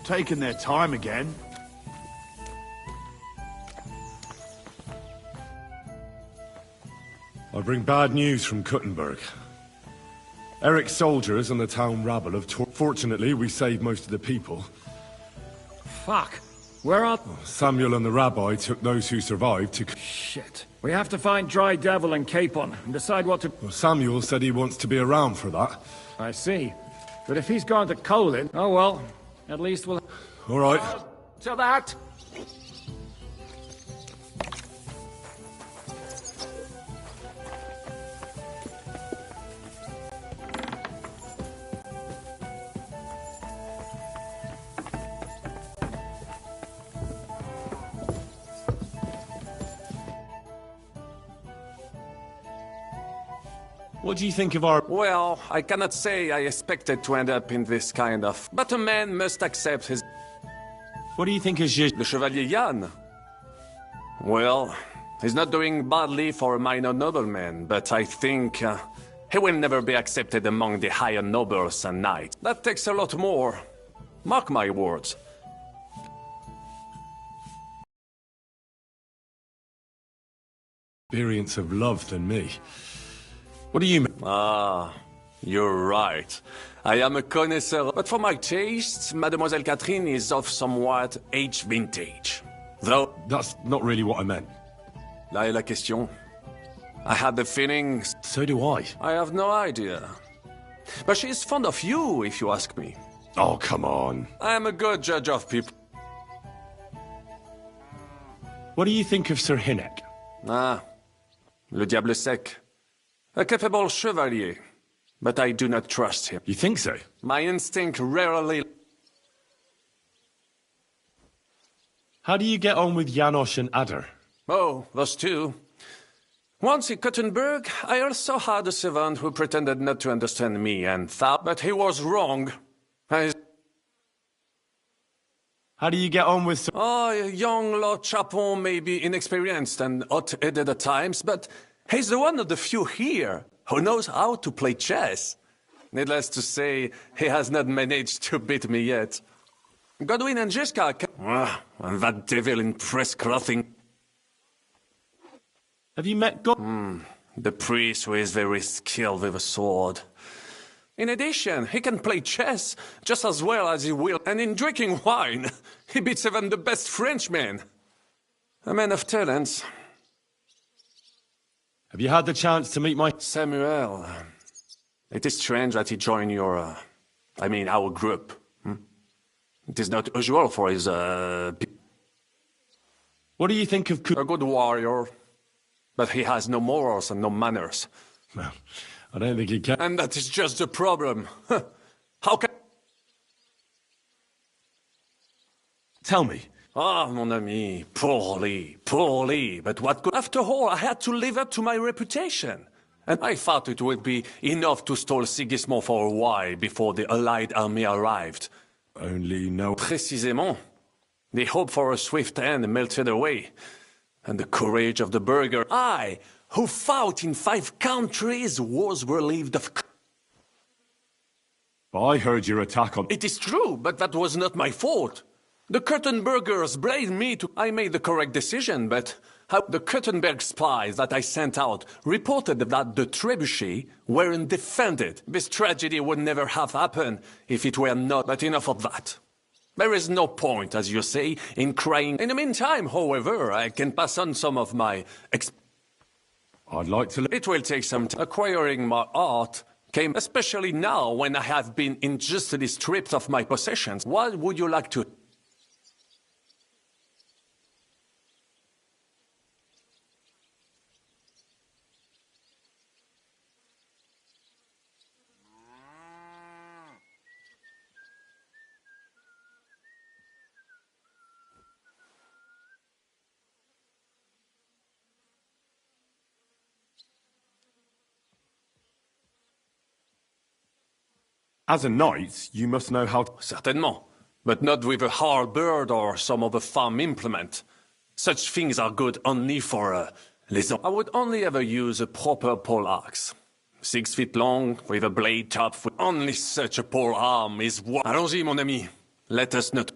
taking their time again. I bring bad news from Kuttenberg. Eric's soldiers and the town rabble have Fortunately, we saved most of the people. Fuck. Where are... Samuel and the rabbi took those who survived to... Shit. We have to find Dry Devil and Capon and decide what to... Well, Samuel said he wants to be around for that. I see. But if he's gone to Colin, oh well. At least we'll... All right. To that! What do you think of our... Well, I cannot say I expected to end up in this kind of... But a man must accept his... What do you think is your... Le Chevalier Jan? Well, he's not doing badly for a minor nobleman, but I think he will never be accepted among the higher nobles and knights. That takes a lot more. Mark my words. Experience of love than me. What do you mean? Ah, you're right. I am a connoisseur, but for my tastes, Mademoiselle Catherine is of somewhat aged vintage. Though... That's not really what I meant. Là est la question. I had the feeling... So do I. I have no idea. But she's fond of you, if you ask me. Oh, come on. I am a good judge of people. What do you think of Sir Hynek? Ah, le diable sec. A capable chevalier, but I do not trust him. You think so? My instinct rarely... How do you get on with Janosch and Adder? Oh, those two. Once in Kuttenberg, I also had a servant who pretended not to understand me and thought, but he was wrong. How do you get on with... Oh, young Lord Chapon may be inexperienced and hot-headed at times, but... he's the one of the few here who knows how to play chess. Needless to say, he has not managed to beat me yet. Godwin and Jessica and that devil in press clothing. Have you met God? The priest who is very skilled with a sword. In addition, he can play chess just as well as he will, and in drinking wine, he beats even the best Frenchmen. A man of talents. Have you had the chance to meet my... Samuel, it is strange that he joined your... our group. It is not usual for his... What do you think of... A good warrior, but he has no morals and no manners. Well, I don't think he can... And that is just the problem. How can... Tell me. Ah, mon ami, poorly, but what could... After all, I had to live up to my reputation. And I thought it would be enough to stall Sigismund for a while before the Allied army arrived. Only no... Précisément. The hope for a swift end melted away. And the courage of the burgher, I, who fought in 5 countries, was relieved of... I heard your attack on... It is true, but that was not my fault. The Kuttenbergers blamed me to... I made the correct decision, but... The Kuttenberg spies that I sent out reported that the trebuchets weren't defended. This tragedy would never have happened if it were not, but enough of that. There is no point, as you say, in crying. In the meantime, however, I can pass on some of my... I'd like to... It will take some time. Acquiring my art came, especially now when I have been injustly stripped of my possessions. What would you like to... As a knight, you must know how to... Certainement, but not with a halberd or some other farm implement. Such things are good only for, I would only ever use a proper pole axe. 6 feet long, with a blade top. Only such a pole arm is what... Allons-y, mon ami. Let us not...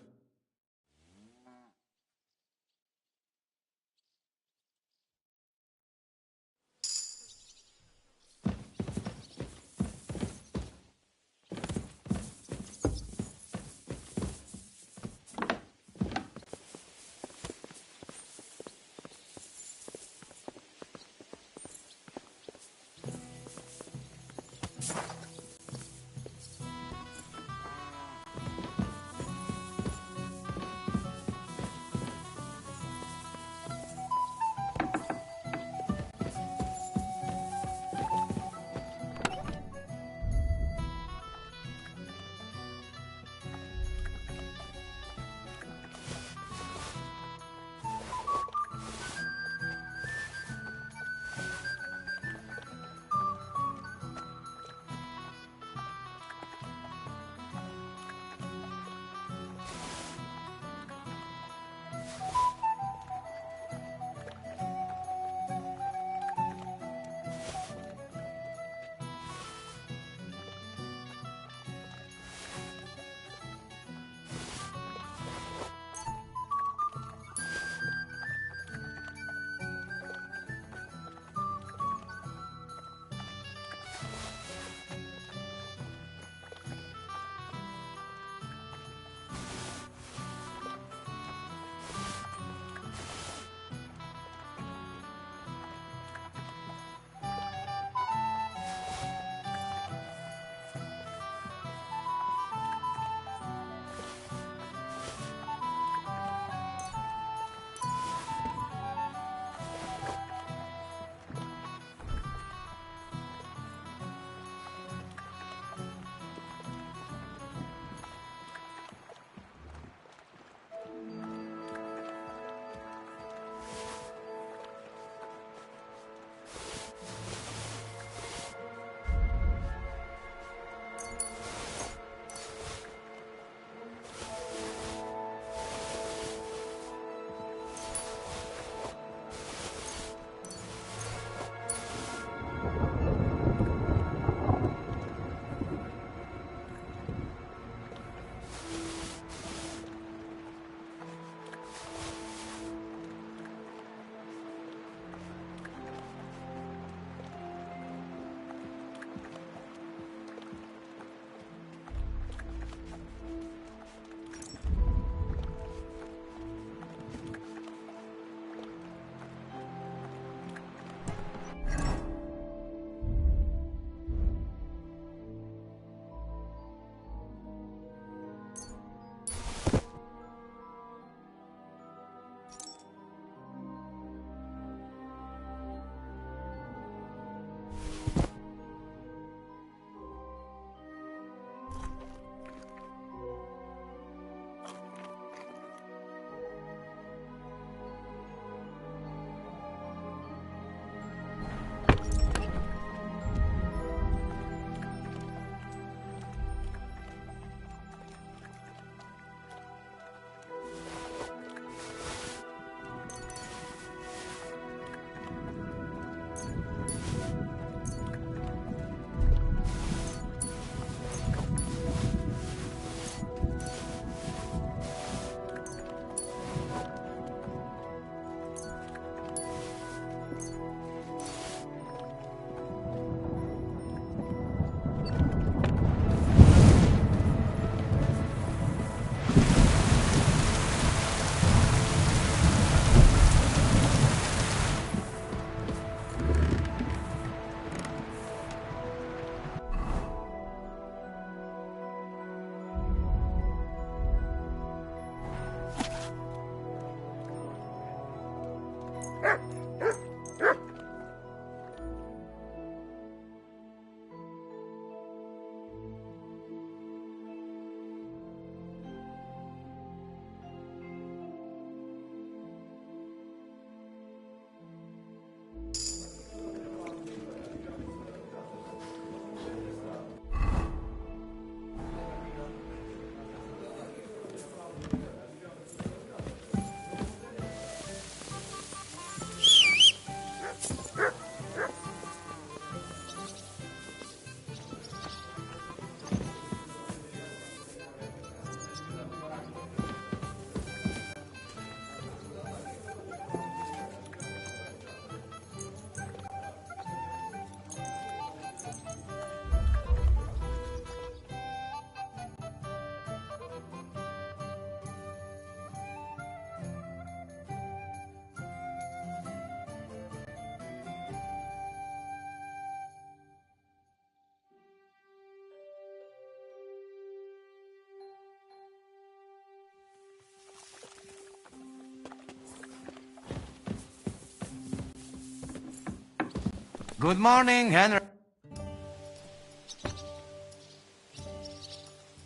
Good morning, Henry.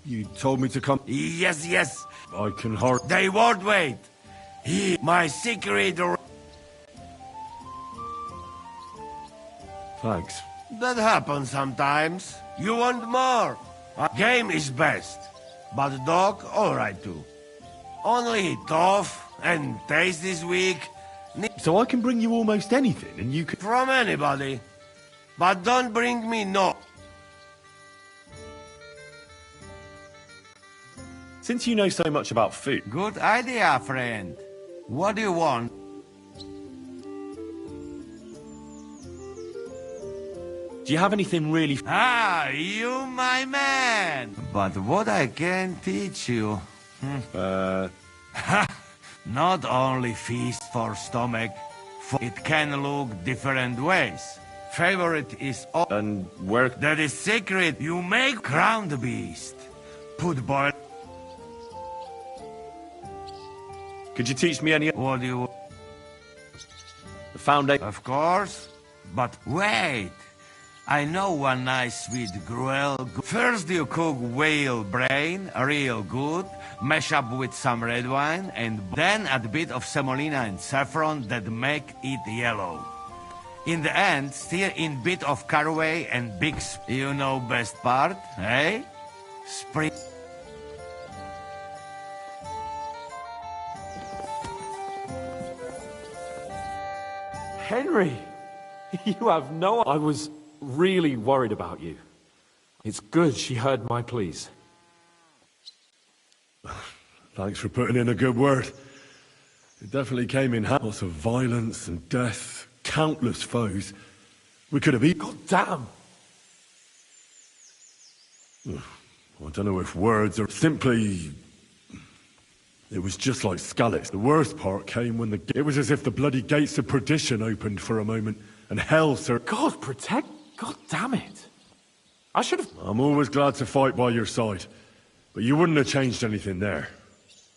You told me to come. Yes, yes. I can hardly. They won't wait. My secret. Thanks. That happens sometimes. You want more? Game is best. But dog, alright too. Only tough and taste this week. So I can bring you almost anything, and you can... From anybody. But don't bring me no. Since you know so much about food... Good idea, friend. What do you want? Do you have anything really... Ah, you my man! But what I can teach you... Not only feast for stomach, it can look different ways. Favorite is all... And where... That is secret. You make ground beast. Put boil... Could you teach me any... What do you... The foundation... Of course. But wait. I know one nice sweet gruel. First you cook whale brain, real good, mash up with some red wine, and then add a bit of semolina and saffron that make it yellow. In the end, stir in bit of caraway and big you know best part, eh? Spring... Henry, you have no... I was really worried about you. It's good she heard my pleas. Thanks for putting in a good word. It definitely came in handy. Lots of violence and death, countless foes. We could have eaten... God damn! I don't know if words are simply... It was just like Scallets. The worst part came when it was as if the bloody gates of perdition opened for a moment, and hell, sir... God protect... God damn it. I should have... I'm always glad to fight by your side, but you wouldn't have changed anything there.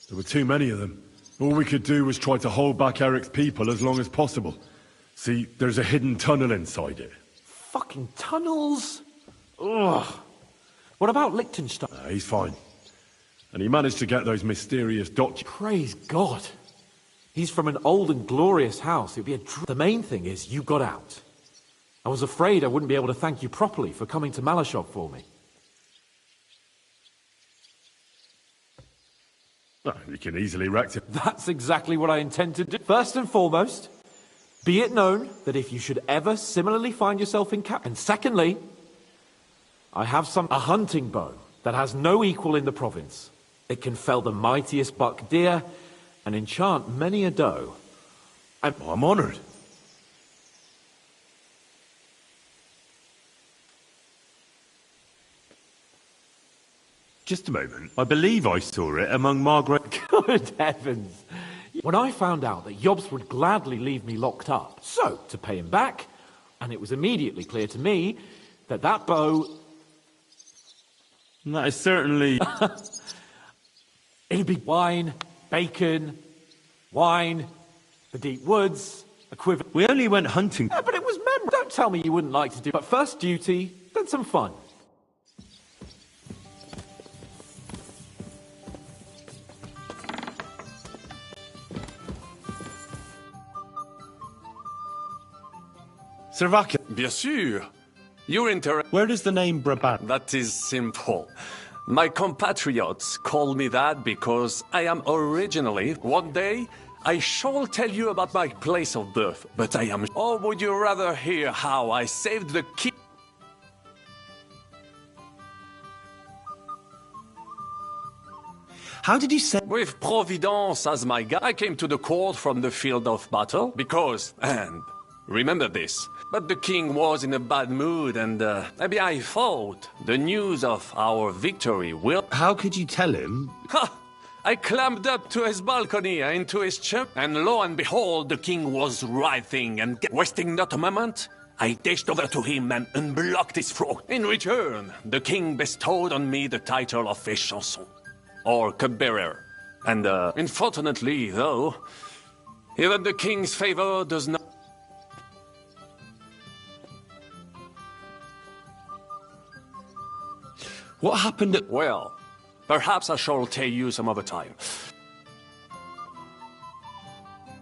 There were too many of them. All we could do was try to hold back Eric's people as long as possible. See, there's a hidden tunnel inside it. Fucking tunnels? Ugh. What about Liechtenstein? He's fine. And he managed to get those mysterious documents. Praise God. He's from an old and glorious house. It'd be a... The main thing is you got out. I was afraid I wouldn't be able to thank you properly for coming to Malashov for me. You can easily rectify. That's exactly what I intend to do. First and foremost, be it known that if you should ever similarly find yourself in cap... And secondly, I have a hunting bow that has no equal in the province. It can fell the mightiest buck deer and enchant many a doe. I'm honored. Just a moment. I believe I saw it among Margaret... Good heavens. When I found out that Yobs would gladly leave me locked up, so to pay him back, and it was immediately clear to me that that bow... That is certainly... It'd be wine, bacon, wine, the deep woods, a quiver... We only went hunting... Yeah, but it was memorable. Don't tell me you wouldn't like to do... But first duty, then some fun. Servaca. Bien sûr. You're interested. Where does the name Brabant... That is simple. My compatriots call me that because I am originally... One day, I shall tell you about my place of birth, but I am... Or would you rather hear how I saved the king? How did you say... With Providence as my guide, I came to the court from the field of battle because... And remember this... But the king was in a bad mood and, maybe I thought the news of our victory will... How could you tell him? Ha! I climbed up to his balcony into his chamber, and lo and behold, the king was writhing and wasting not a moment. I dashed over to him and unblocked his throat. In return, the king bestowed on me the title of Échanson, or cupbearer. And, unfortunately, though, even the king's favor does not... What happened at... Well, perhaps I shall tell you some other time.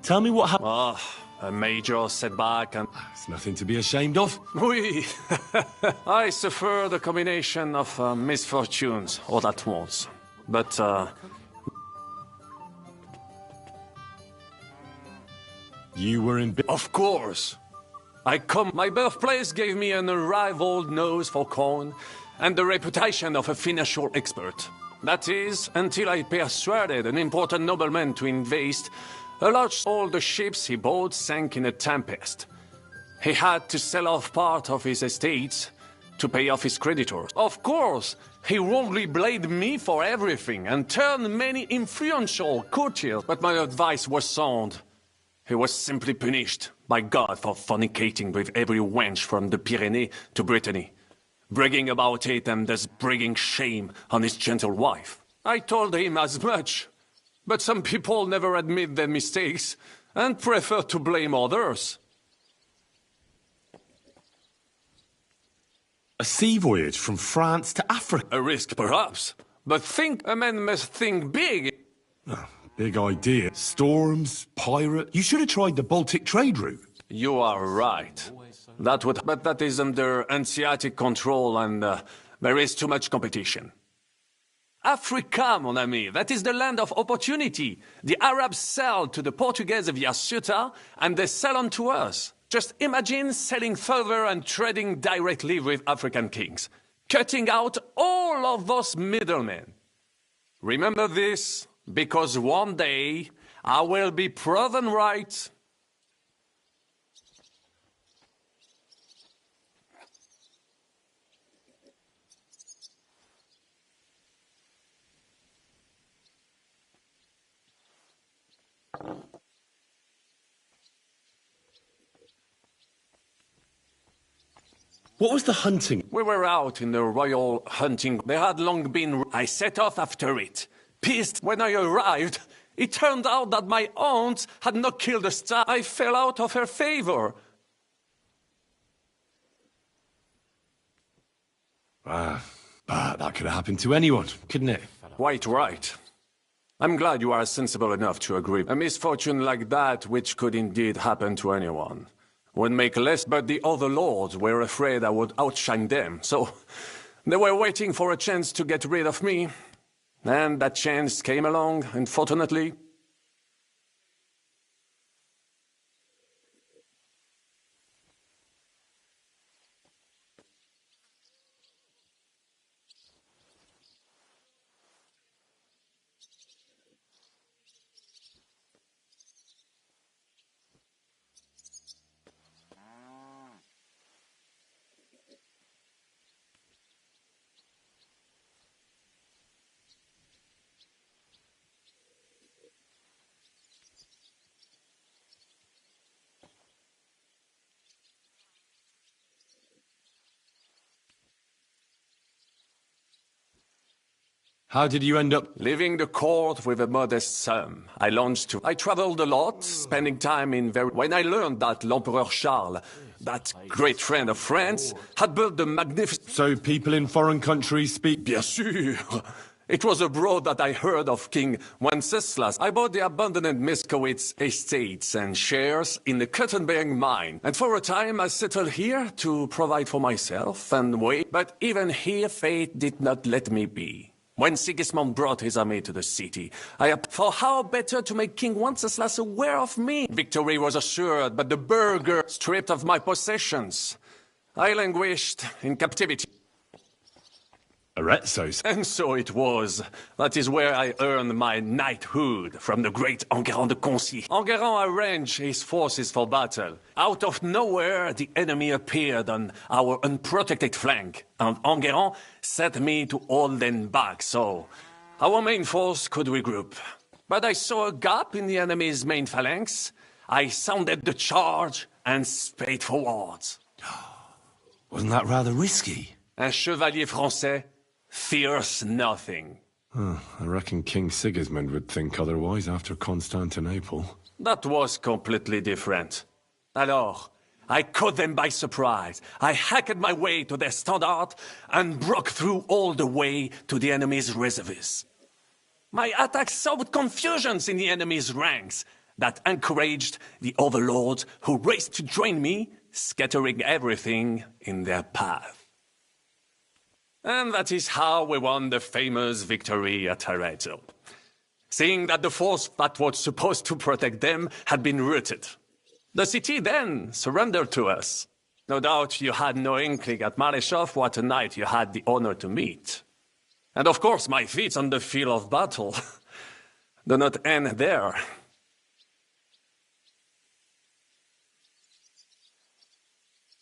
Tell me what happened. A major setback and... It's nothing to be ashamed of. Oui. I suffered a combination of misfortunes all at once. But, You were in... of course. My birthplace gave me an unrivaled nose for corn and the reputation of a financial expert. That is, until I persuaded an important nobleman to invest. All the ships he bought sank in a tempest. He had to sell off part of his estates to pay off his creditors. Of course, he wrongly blamed me for everything and turned many influential courtiers, but my advice was sound. He was simply punished by God for fornicating with every wench from the Pyrenees to Brittany, bragging about it and thus bringing shame on his gentle wife. I told him as much, but some people never admit their mistakes and prefer to blame others. A sea voyage from France to Africa. A risk, perhaps, but a man must think big. Big idea. Storms, pirate... You should have tried the Baltic trade route. You are right. But that is under Hanseatic control and there is too much competition. Africa, mon ami, that is the land of opportunity. The Arabs sell to the Portuguese via Ceuta and they sell on to us. Just imagine selling further and trading directly with African kings, cutting out all of those middlemen. Remember this, because one day I will be proven right. What was the hunting? We were out in the royal hunting. They had long been... I set off after it. Pissed when I arrived, it turned out that my aunt had not killed a star. I fell out of her favor. But that could have happened to anyone, couldn't it? Quite right. I'm glad you are sensible enough to agree. A misfortune like that, which could indeed happen to anyone, would make less, but the other lords were afraid I would outshine them, so they were waiting for a chance to get rid of me. And that chance came along, unfortunately. How did you end up... Leaving the court with a modest sum, I traveled a lot, spending time in When I learned that l'Empereur Charles, that great friend of France, had built the magnificent... So people in foreign countries speak... Bien sûr! It was abroad that I heard of King Wenceslas. I bought the abandoned Miskowitz estates and shares in the Kuttenberg mine. And for a time I settled here to provide for myself and wait. But even here fate did not let me be. When Sigismund brought his army to the city, for how better to make King Wenceslas aware of me? Victory was assured, but the burgher stripped of my possessions. I languished in captivity. Aretzos. And so it was. That is where I earned my knighthood from the great Enguerrand de Concy. Enguerrand arranged his forces for battle. Out of nowhere, the enemy appeared on our unprotected flank, and Enguerrand set me to hold them back, so our main force could regroup. But I saw a gap in the enemy's main phalanx. I sounded the charge and sped forwards. Wasn't that rather risky? Un chevalier français fears nothing. I reckon King Sigismund would think otherwise after Constantinople. That was completely different. Alors, I caught them by surprise. I hacked my way to their standard and broke through all the way to the enemy's reservoirs. My attack sowed confusions in the enemy's ranks that encouraged the overlords who raced to join me, scattering everything in their path. And that is how we won the famous victory at Arezzo. Seeing that the force that was supposed to protect them had been routed. The city then surrendered to us. No doubt you had no inkling at Maleshov what a knight you had the honor to meet. And of course my feats on the field of battle do not end there.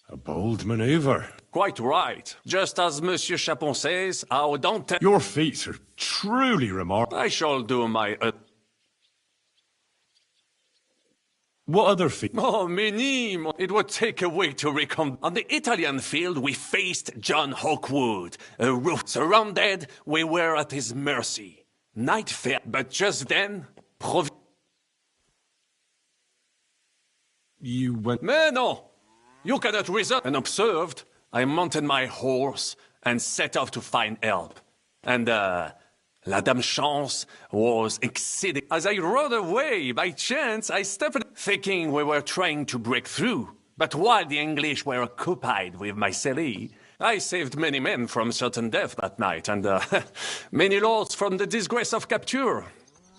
A bold maneuver. Quite right. Just as Monsieur Chapon says, our Dante... Your feats are truly remarkable. I shall do my... What other feats? Oh, many! It would take a week to recount. On the Italian field, we faced John Hawkwood. A roof surrounded, we were at his mercy. Night fell, but just then... You went... Mais non! You cannot reason. And observed, I mounted my horse and set off to find help. And, La Dame Chance was exceeding. As I rode away, by chance, I stepped thinking we were trying to break through. But while the English were occupied with my Marseille, I saved many men from certain death that night, and many lords from the disgrace of capture.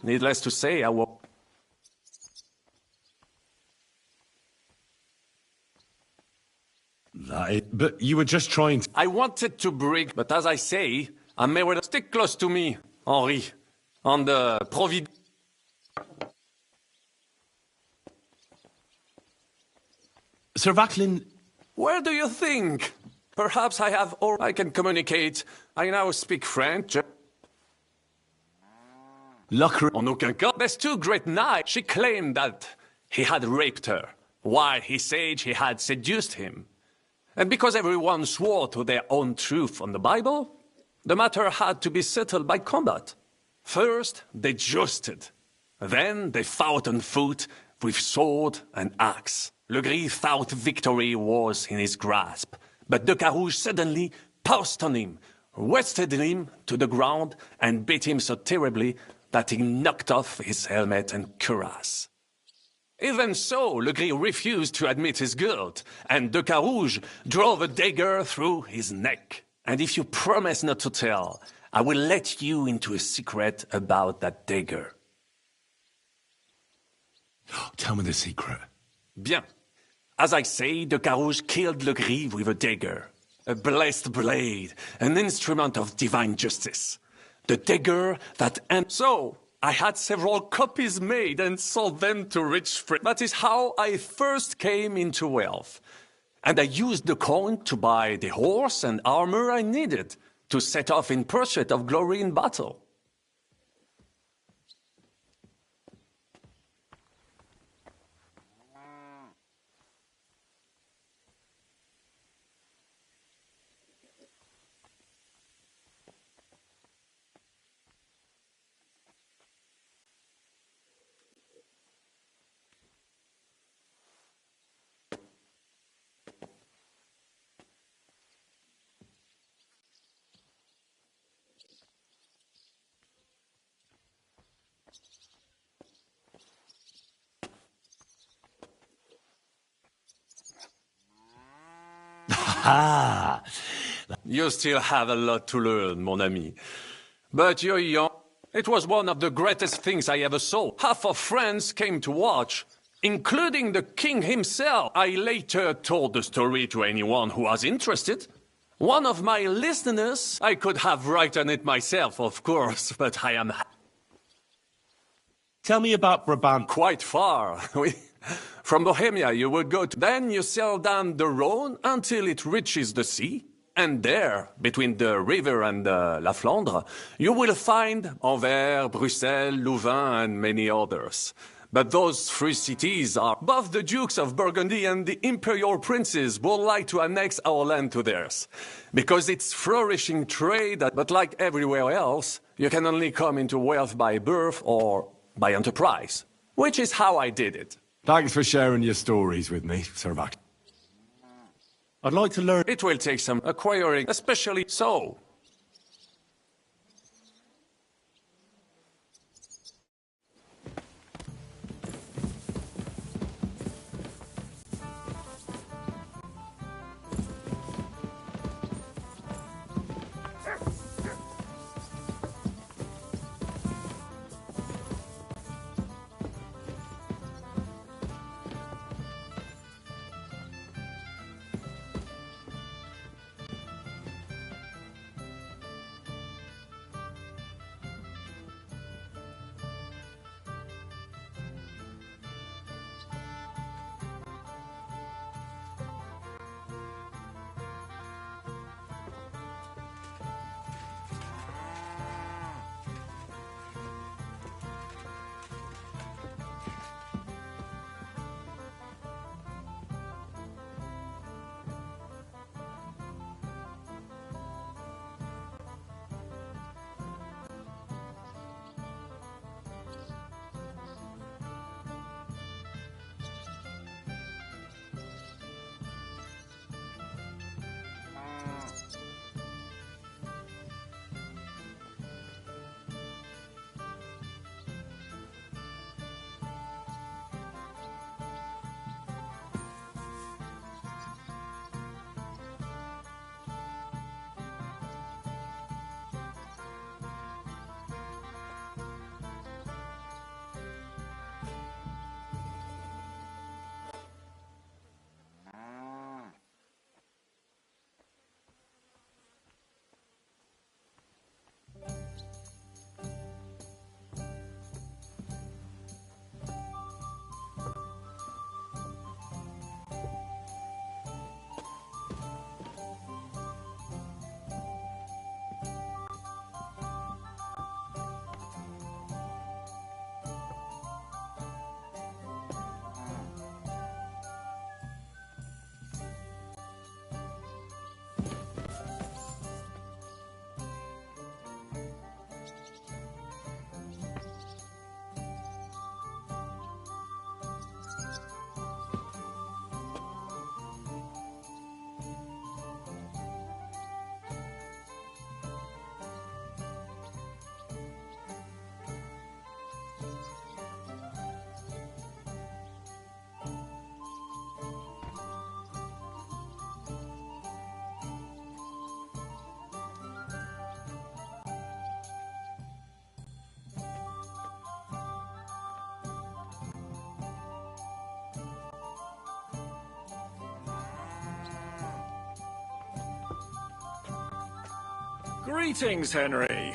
Needless to say, I was... But you were just trying to... I wanted to break, but as I say, a man would stick close to me, Henri, on the Provid... Sir Vaclin... Where do you think? Perhaps I have, or I can communicate. I now speak French. Lucre... En aucun cas. There's two great knights. She claimed that he had raped her, while he said he had seduced him. And because everyone swore to their own truth on the Bible, the matter had to be settled by combat. First, they jousted. Then they fought on foot with sword and axe. Legris thought victory was in his grasp, but de Carouge suddenly pounced on him, wrested him to the ground, and beat him so terribly that he knocked off his helmet and cuirass. Even so, Legris refused to admit his guilt, and de Carouge drove a dagger through his neck. And if you promise not to tell, I will let you into a secret about that dagger. Tell me the secret. Bien. As I say, de Carouge killed Legris with a dagger. A blessed blade, an instrument of divine justice. The dagger that So, I had several copies made and sold them to rich friends. That is how I first came into wealth. And I used the coin to buy the horse and armor I needed to set off in pursuit of glory in battle. Ah! You still have a lot to learn, mon ami. But you're young. It was one of the greatest things I ever saw. Half of France came to watch, including the king himself. I later told the story to anyone who was interested. One of my listeners, I could have written it myself, of course, but I am... Tell me about Brabant. Quite far. From Bohemia you would go to... Then you sail down the Rhone until it reaches the sea. And there, between the river and La Flandre, you will find Anvers, Bruxelles, Louvain, and many others. But those three cities are both the Dukes of Burgundy and the imperial princes would like to annex our land to theirs. Because it's flourishing trade, but like everywhere else, you can only come into wealth by birth or by enterprise. Which is how I did it. Thanks for sharing your stories with me, Sir Vac. I'd like to learn. It will take some acquiring, especially so. Greetings, Henry.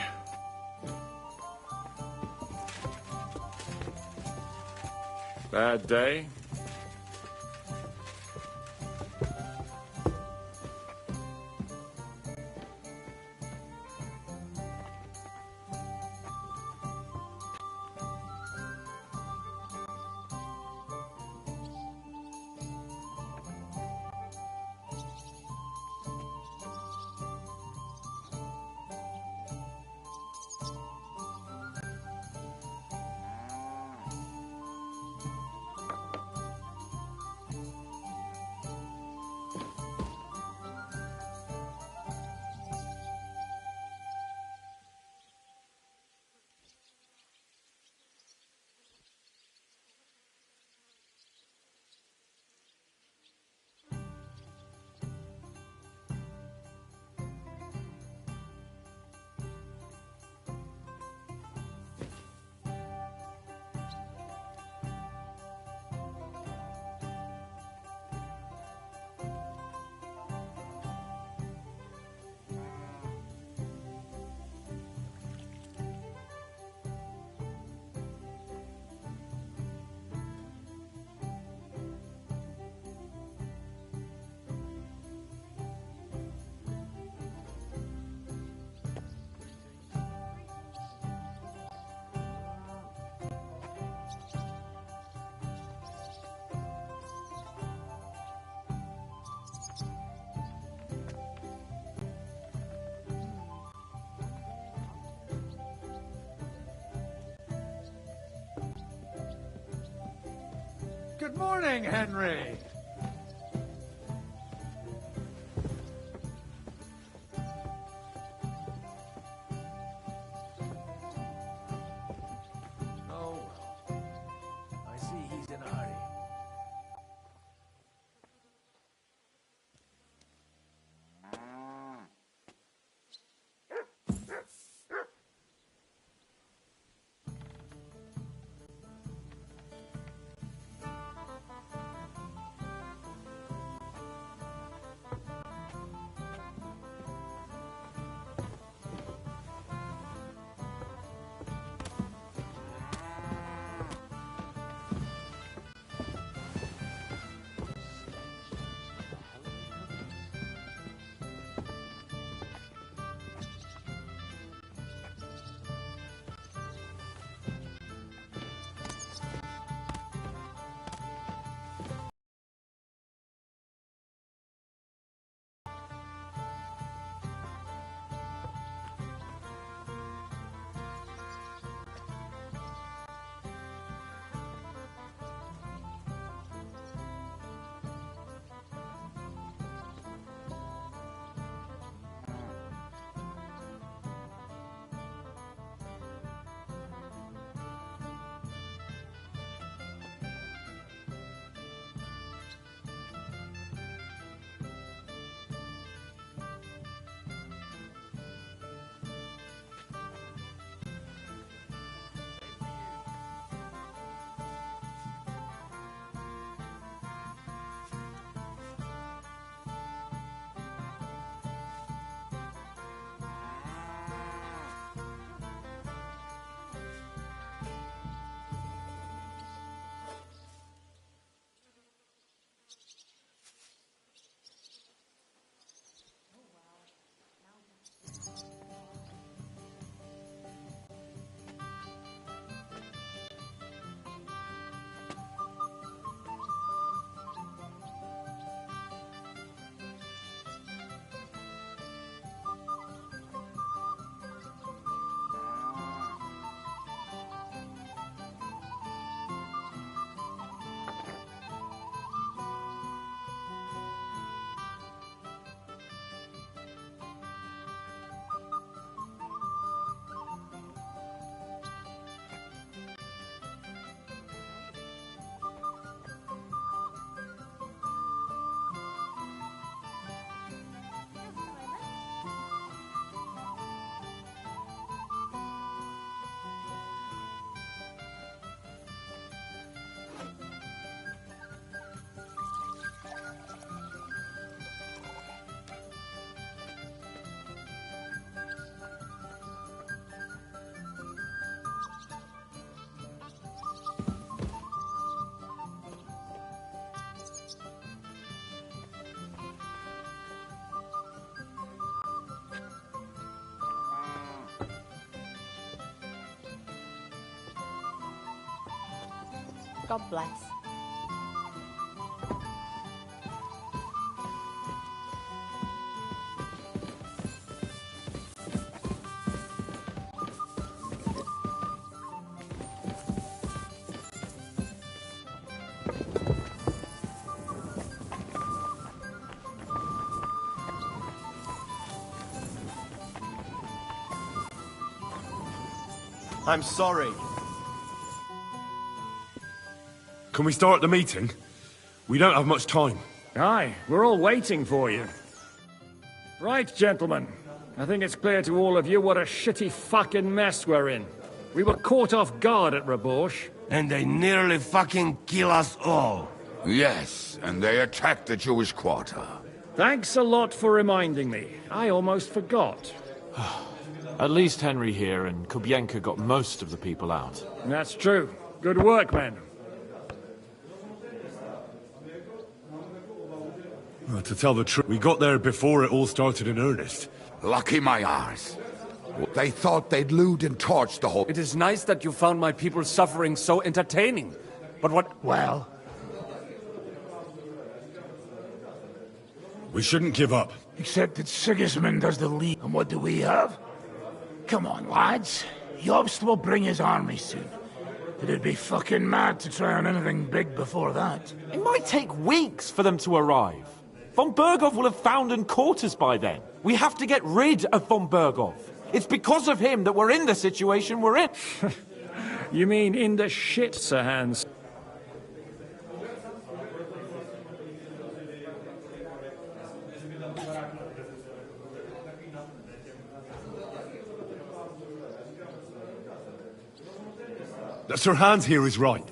Bad day? Good morning, Henry. in a hurry. God bless. I'm sorry. Can we start the meeting? We don't have much time. Aye, we're all waiting for you. Right, gentlemen. I think it's clear to all of you what a shitty fucking mess we're in. We were caught off guard at Rabosh. And they nearly fucking kill us all. Yes, and they attacked the Jewish quarter. Thanks a lot for reminding me. I almost forgot. At least Henry here and Kubienka got most of the people out. That's true. Good work, men. Well, to tell the truth, we got there before it all started in earnest. Lucky my arse. They thought they'd looted and torched the whole... It is nice that you found my people suffering so entertaining. But what... Well? We shouldn't give up. Except that Sigismund does the lead. And what do we have? Come on, lads. Jobst will bring his army soon. It'd be fucking mad to try on anything big before that. It might take weeks for them to arrive. Von Bergov will have found and caught us by then. We have to get rid of Von Bergov. It's because of him that we're in the situation we're in. You mean in the shit, Sir Hans? Sir Hans here is right.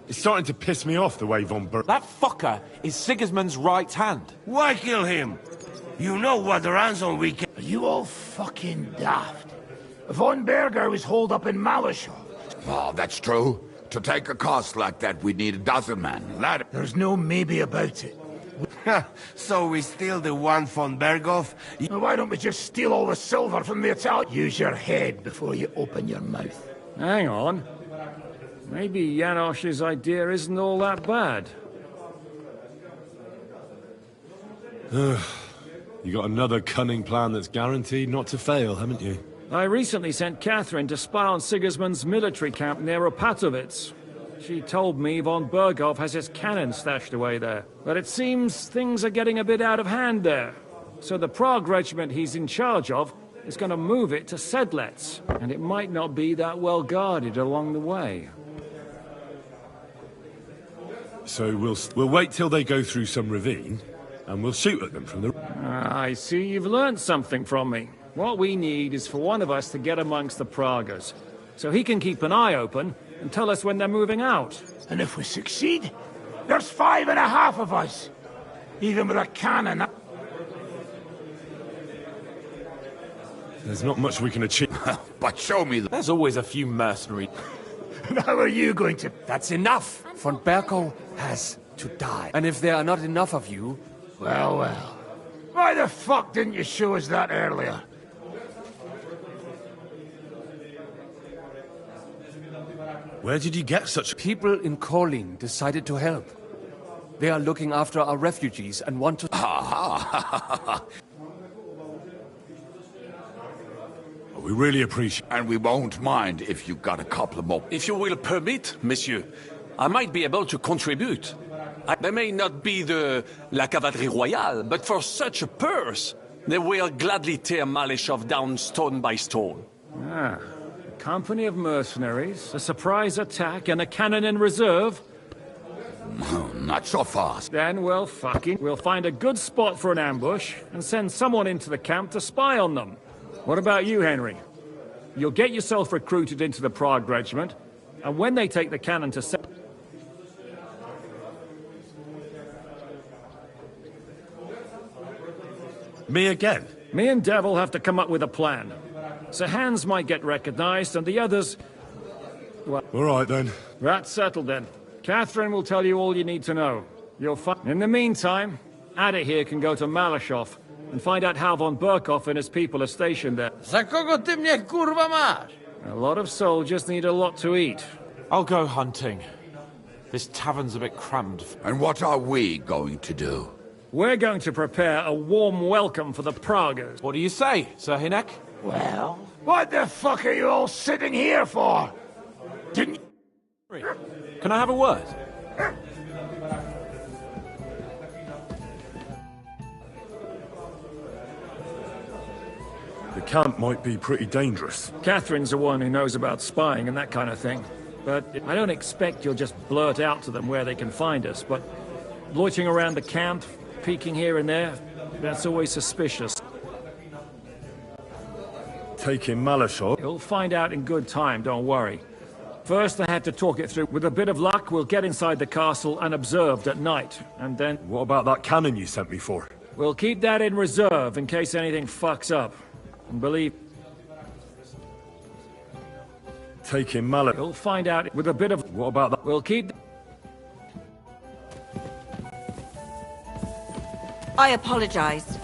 It's starting to piss me off the way von Berg... That fucker is Sigismund's right hand. Why kill him? You know what runs on weekend. Are you all fucking daft? Von Berger was holed up in Malishov. Oh, that's true. To take a cost like that, we'd need a dozen men. Lad, There's no maybe about it. So we steal the one von Berghoff? Now, why don't we just steal all the silver from the Italian? Use your head before you open your mouth. Hang on. Maybe Janosch's idea isn't all that bad. You got another cunning plan that's guaranteed not to fail, haven't you? I recently sent Catherine to spy on Sigismund's military camp near Opatovitz. She told me von Berghoff has his cannon stashed away there. But it seems things are getting a bit out of hand there. So the Prague regiment he's in charge of is going to move it to Sedlets. And it might not be that well guarded along the way. So we'll wait till they go through some ravine, and we'll shoot at them from the... I see you've learned something from me. What we need is for one of us to get amongst the Praguers, so he can keep an eye open and tell us when they're moving out. And if we succeed, there's 5.5 of us. Even with a cannon. There's not much we can achieve. but show me the... There's always a few mercenaries. And how are you going to... That's enough! Von Berko has to die. And if there are not enough of you... Well, well. Why the fuck didn't you show us that earlier? Where did you get such... People in Kolin decided to help. They are looking after our refugees and want to... We really appreciate... And we won't mind if you got a couple more. If you will permit, monsieur, I might be able to contribute. They may not be la cavalerie royale, but for such a purse, they will gladly tear Malishov down stone by stone. Ah, a company of mercenaries, a surprise attack, and a cannon in reserve? Not so fast. Then we'll find a good spot for an ambush and send someone into the camp to spy on them. What about you, Henry? You'll get yourself recruited into the Prague regiment, and when they take the cannon to set... Me again? Me and Devil have to come up with a plan. Sir Hans might get recognized, and the others... Well... All right, then. That's settled, then. Catherine will tell you all you need to know. You'll find... In the meantime, Ada here can go to Malishov and find out how von Berkhoff and his people are stationed there. Za kogo ty mnie kurwa masz? A lot of soldiers need a lot to eat. I'll go hunting. This tavern's a bit crammed. And what are we going to do? We're going to prepare a warm welcome for the Praguers. What do you say, Sir Hinek? Well, what the fuck are you all sitting here for? Didn't... Can I have a word? The camp might be pretty dangerous. Catherine's the one who knows about spying and that kind of thing. But I don't expect you'll just blurt out to them where they can find us, but loitering around the camp, peeking here and there, that's always suspicious. Taking Malishov? You'll find out in good time, don't worry. First, I had to talk it through. With a bit of luck, we'll get inside the castle unobserved at night, and then... What about that cannon you sent me for? We'll keep that in reserve in case anything fucks up. And believe... Taking Malishov? You'll find out with a bit of... What about that? We'll keep... I apologize.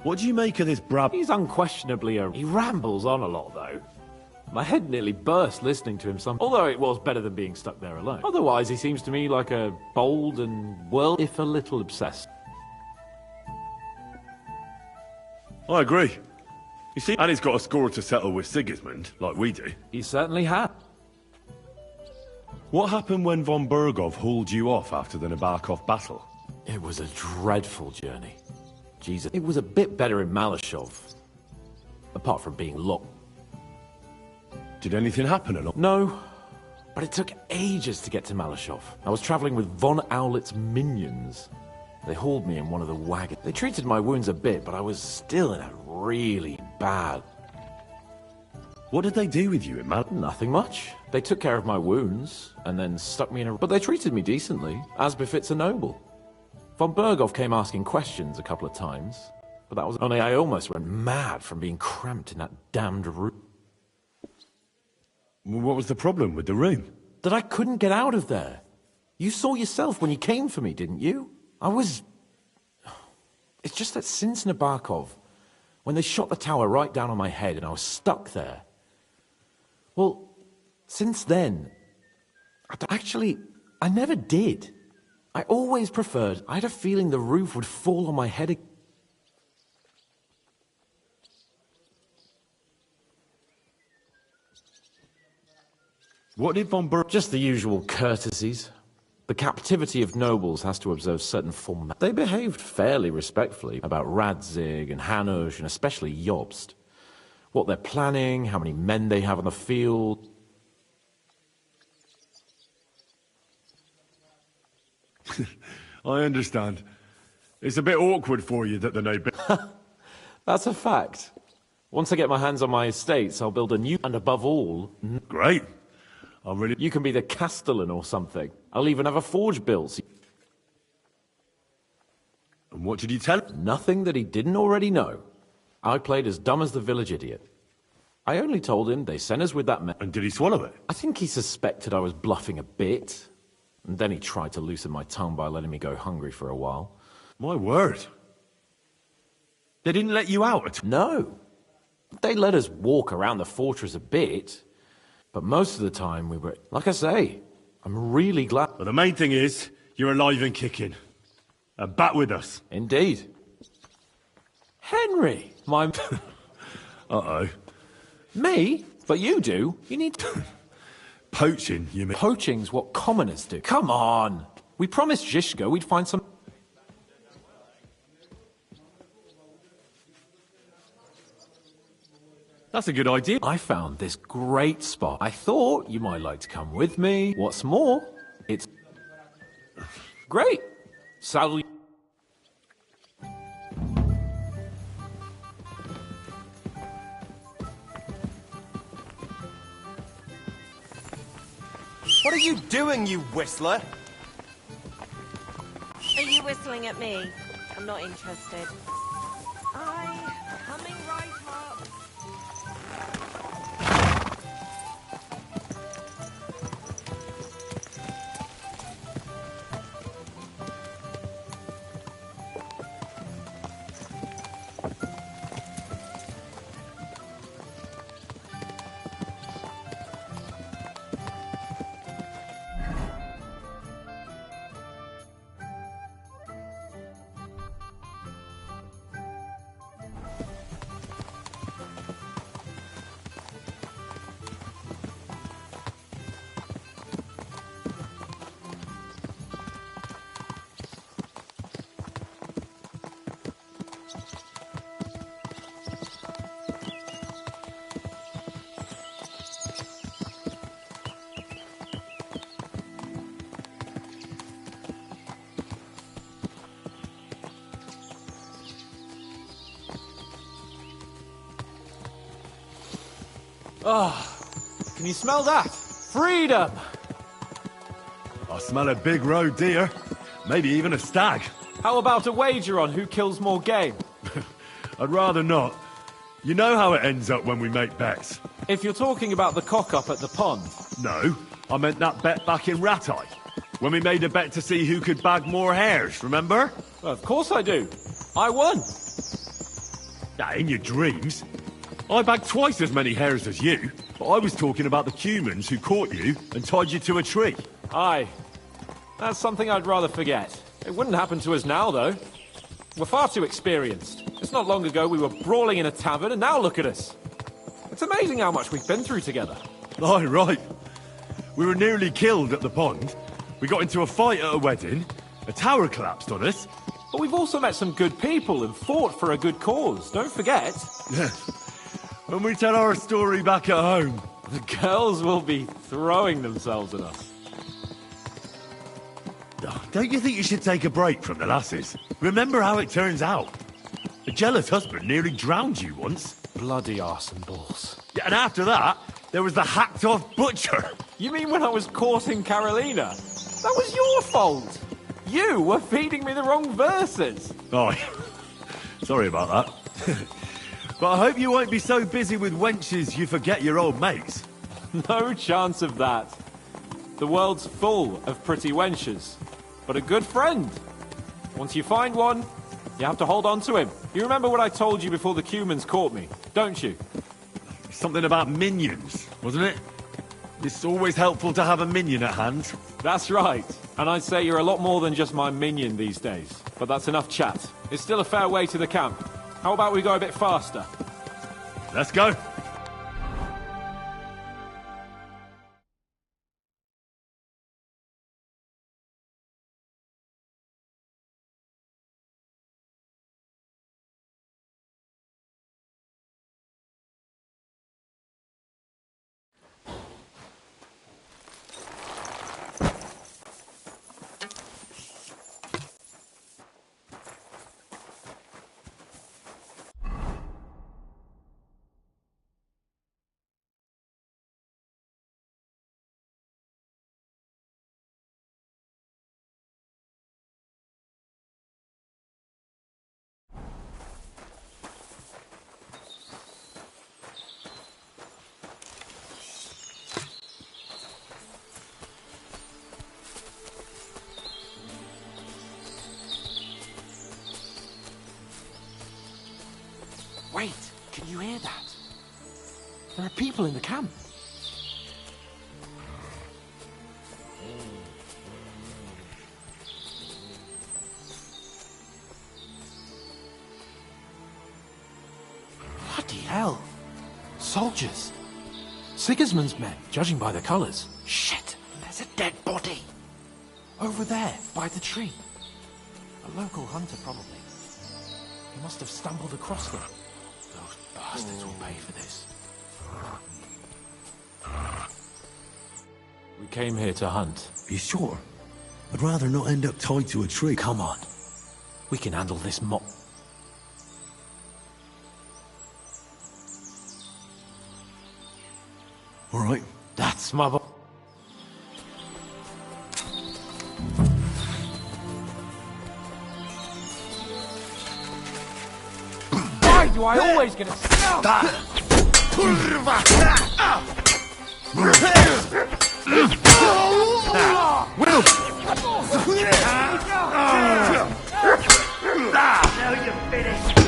What do you make of this Brab? He's unquestionably a... He rambles on a lot, though. My head nearly burst listening to him although it was better than being stuck there alone. Otherwise, he seems to me like a bold and, well, if a little obsessed. I agree. You see, and he's got a score to settle with Sigismund, like we do. He certainly has. What happened when von Berghoff hauled you off after the Nabokov battle? It was a dreadful journey. Jesus, it was a bit better in Malishov. Apart from being locked. Did anything happen or not? No, but it took ages to get to Malishov. I was traveling with von Owlet's minions. They hauled me in one of the wagons. They treated my wounds a bit, but I was still in a really bad. What did they do with you in Mal? Nothing much. They took care of my wounds, and then stuck me in a... But they treated me decently, as befits a noble. Von Berghoff came asking questions a couple of times, but that was... Only I almost went mad from being cramped in that damned room. What was the problem with the room? That I couldn't get out of there. You saw yourself when you came for me, didn't you? I was... It's just that since Nabokov, when they shot the tower right down on my head and I was stuck there... Well, since then... Actually, I never did. I always preferred... I had a feeling the roof would fall on my head again. What did von Berg... Just the usual courtesies. The captivity of nobles has to observe certain form. They behaved fairly respectfully about Radzig and Hanush and especially Jobst. What they're planning, how many men they have on the field. I understand. It's a bit awkward for you that the nobility... That's a fact. Once I get my hands on my estates, I'll build a new... And above all... Great. You can be the Castellan or something. I'll even have a forge built. And what did you tell him? Nothing that he didn't already know. I played as dumb as the village idiot. I only told him they sent us with that man. And did he swallow it? I think he suspected I was bluffing a bit. And then he tried to loosen my tongue by letting me go hungry for a while. My word. They didn't let you out? No. They let us walk around the fortress a bit. But most of the time we were... Like I say, I'm really glad... Well, the main thing is, you're alive and kicking. And back with us. Indeed. Henry! My... Uh-oh. Me? But you do. You need... Poaching, you mean? Poaching's what commoners do. Come on! We promised Zhishka we'd find some... That's a good idea. I found this great spot. I thought you might like to come with me. What's more, it's... Great! Saddle... What are you doing, you whistler? Are you whistling at me? I'm not interested. I'm coming right up. Oh, can you smell that? Freedom! I smell a big roe deer. Maybe even a stag. How about a wager on who kills more game? I'd rather not. You know how it ends up when we make bets. If you're talking about the cock-up at the pond. No, I meant that bet back in Ratai. When we made a bet to see who could bag more hares, remember? Well, of course I do. I won. In your dreams. I bagged twice as many hares as you, but I was talking about the humans who caught you and tied you to a tree. Aye. That's something I'd rather forget. It wouldn't happen to us now, though. We're far too experienced. It's not long ago we were brawling in a tavern, and now look at us. It's amazing how much we've been through together. Aye, right. We were nearly killed at the pond. We got into a fight at a wedding. A tower collapsed on us. But we've also met some good people and fought for a good cause. Don't forget. When we tell our story back at home, the girls will be throwing themselves at us. Don't you think you should take a break from the lasses? Remember how it turns out. A jealous husband nearly drowned you once. Bloody arse and balls. Yeah, and after that, there was the hacked-off butcher. You mean when I was courting Carolina? That was your fault! You were feeding me the wrong verses! Oh, sorry about that. But I hope you won't be so busy with wenches you forget your old mates. No chance of that. The world's full of pretty wenches. But a good friend. Once you find one, you have to hold on to him. You remember what I told you before the Cumans caught me, don't you? Something about minions, wasn't it? It's always helpful to have a minion at hand. That's right. And I'd say you're a lot more than just my minion these days. But that's enough chat. It's still a fair way to the camp. How about we go a bit faster? Let's go. Wait, can you hear that? There are people in the camp. Bloody hell. Soldiers. Sigismund's men, judging by the colours. Shit, there's a dead body. Over there, by the tree. A local hunter, probably. He must have stumbled across them. Those bastards will pay for this. We came here to hunt. You sure? I'd rather not end up tied to a tree. Come on. We can handle this mob. All right. That's my boy. Why do I always get a Now you're finished.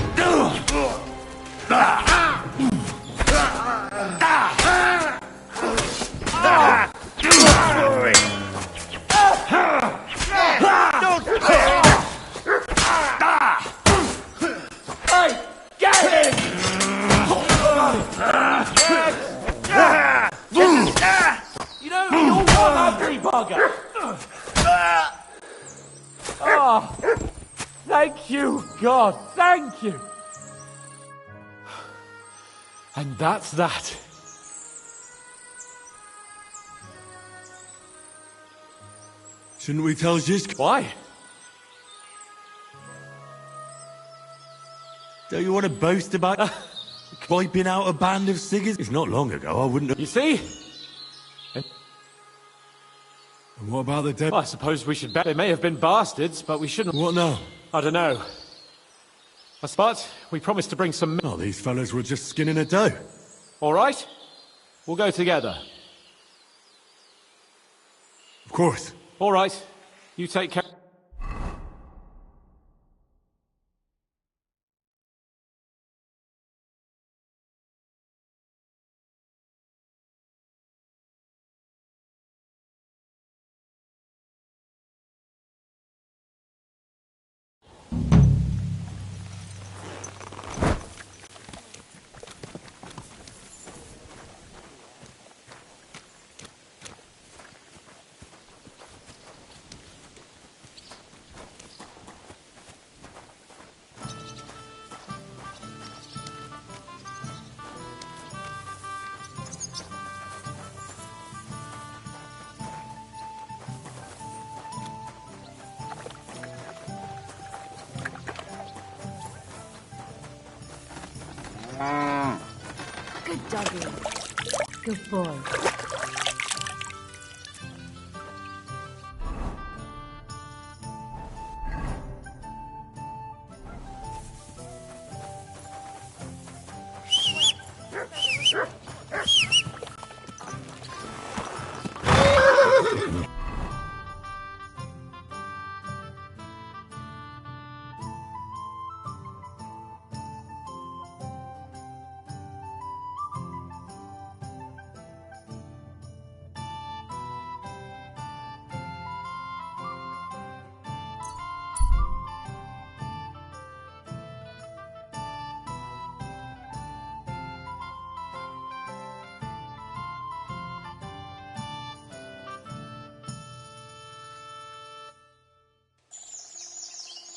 Hey, get him! You know, you're one ugly bugger! Oh, thank you, God, thank you! And that's that. Shouldn't we tell Zisk? Why? Don't you want to boast about wiping out a band of Siggers? It's not long ago, I wouldn't have... You see? And what about the dead? Well, I suppose we should bet they may have been bastards, but we shouldn't... What now? I don't know. But we promised to bring some... Oh, these fellas were just skinning a dough. All right? We'll go together. Of course. All right. You take care... doggy. Good boy.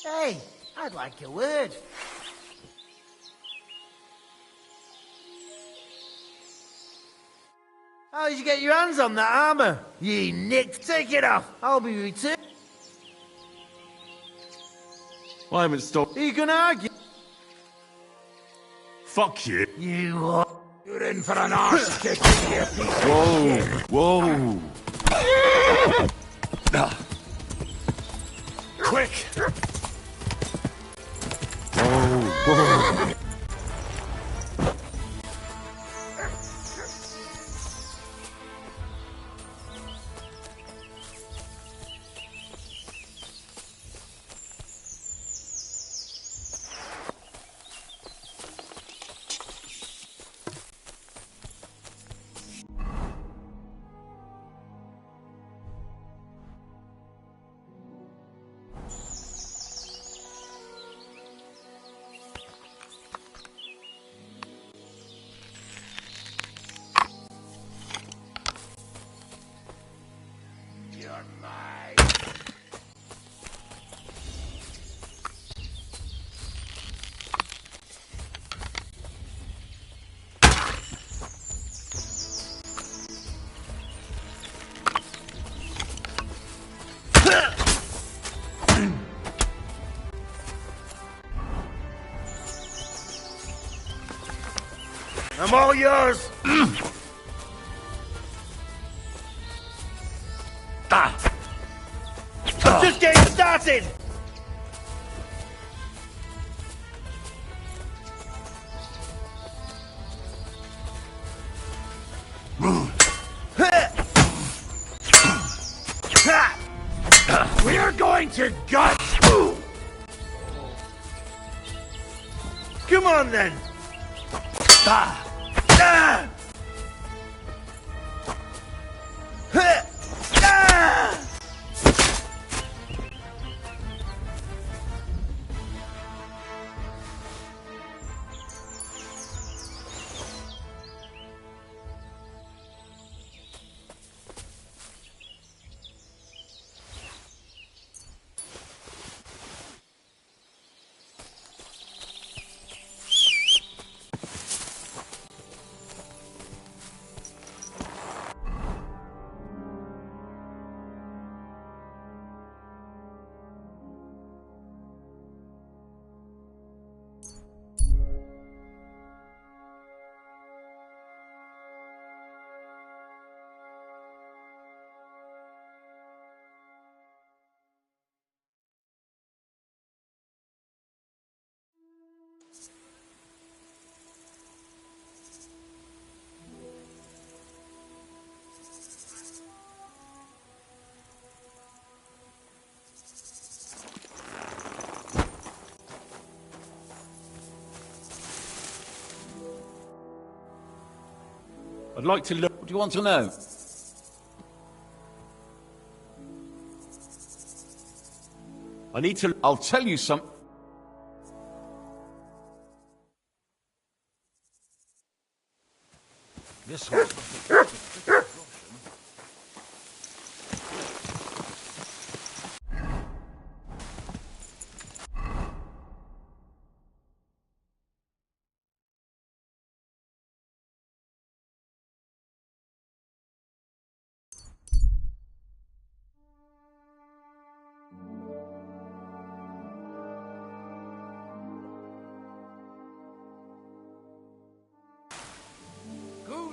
Hey, I'd like a word. How did you get your hands on that armor? You nick, take it off. I'll be returned. I haven't stopped. Are you gonna argue? Fuck you. You what? You're in for an arse kick, you piece of Whoa, shit. whoa. Quick! Whoa. I'm all yours. I'm just getting started. We're going to gut. Come on then. I'd like to look. What do you want to know? I need to. I'll tell you some. This was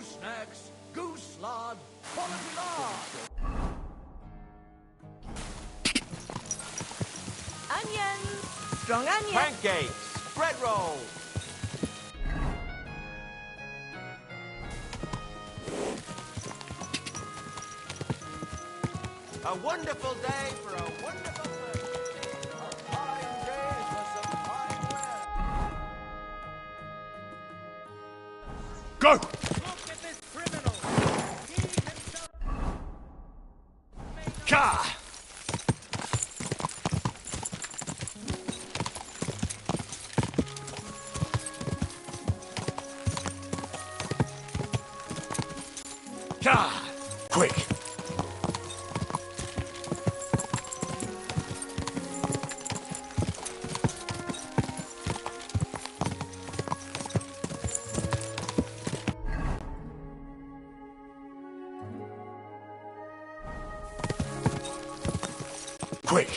snacks, goose lard, quality lard. Onions! Strong onions! Pancakes, bread rolls. A wonderful day for a wonderful person. A fine day for some fine weather. Go! Look at this criminal. He himself... Ka! Ka! Quick! Quick!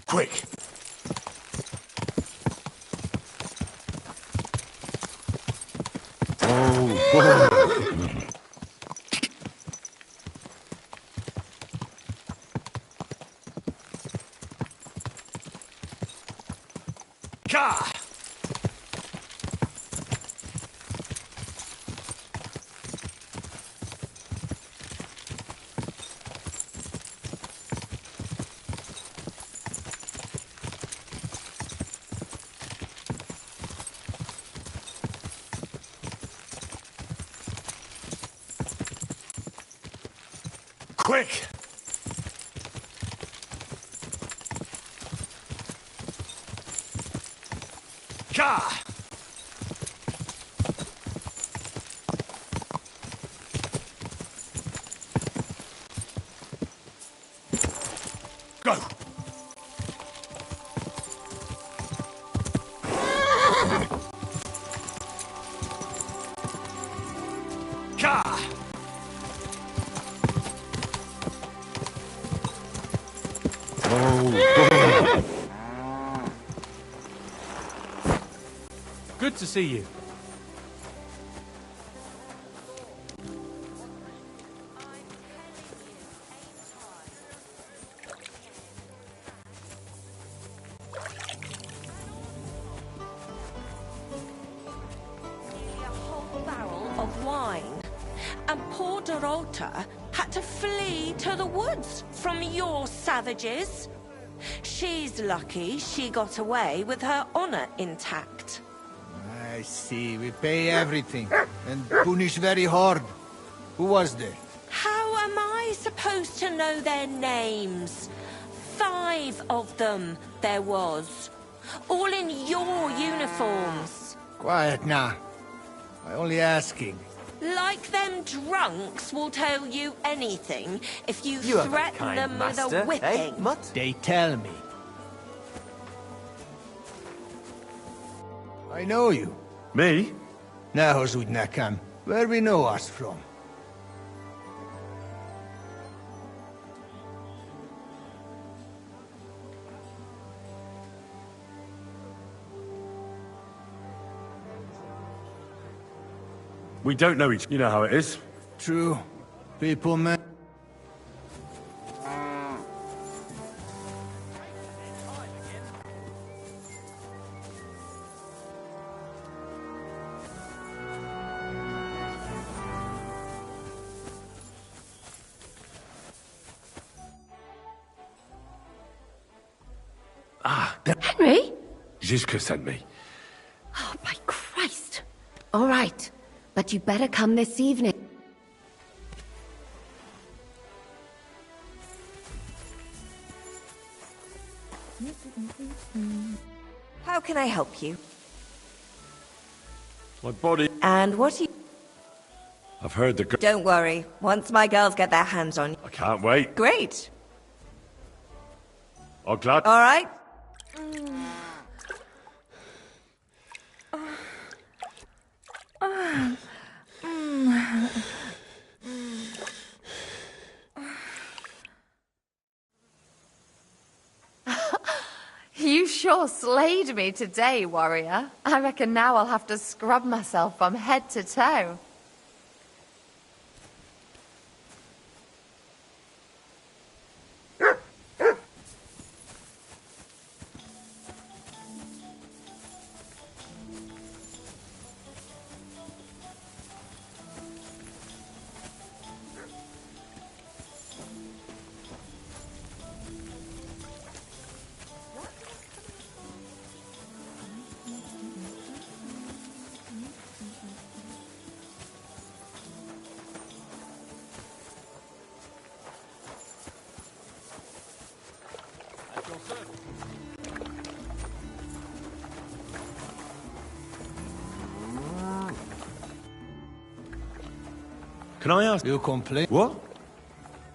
Quick! Ka! Quick! Ka! Go! Ka! Good to see you. A whole barrel of wine. And poor Dorota had to flee to the woods from your savages. She's lucky she got away with her honor intact. I see. We pay everything and punish very hard. Who was there? How am I supposed to know their names? 5 of them there was. All in your uniforms. Quiet now. I only asking. Like them drunks will tell you anything if you, You are a threaten kind them with master, a whipping. eh, Mutt? They tell me. I know you. Me? Now, Zudnakam, where we know us from? We don't know each... You know how it is. True. People, man. Henry? Zizka sent me. Oh, by Christ. All right, but you better come this evening. How can I help you? My body... And what are you... I've heard the... Don't worry. Once my girls get their hands on you... I can't wait. Great. I'm glad... All right. You sure slayed me today, warrior. I reckon now I'll have to scrub myself from head to toe. Can I ask? You complete? What?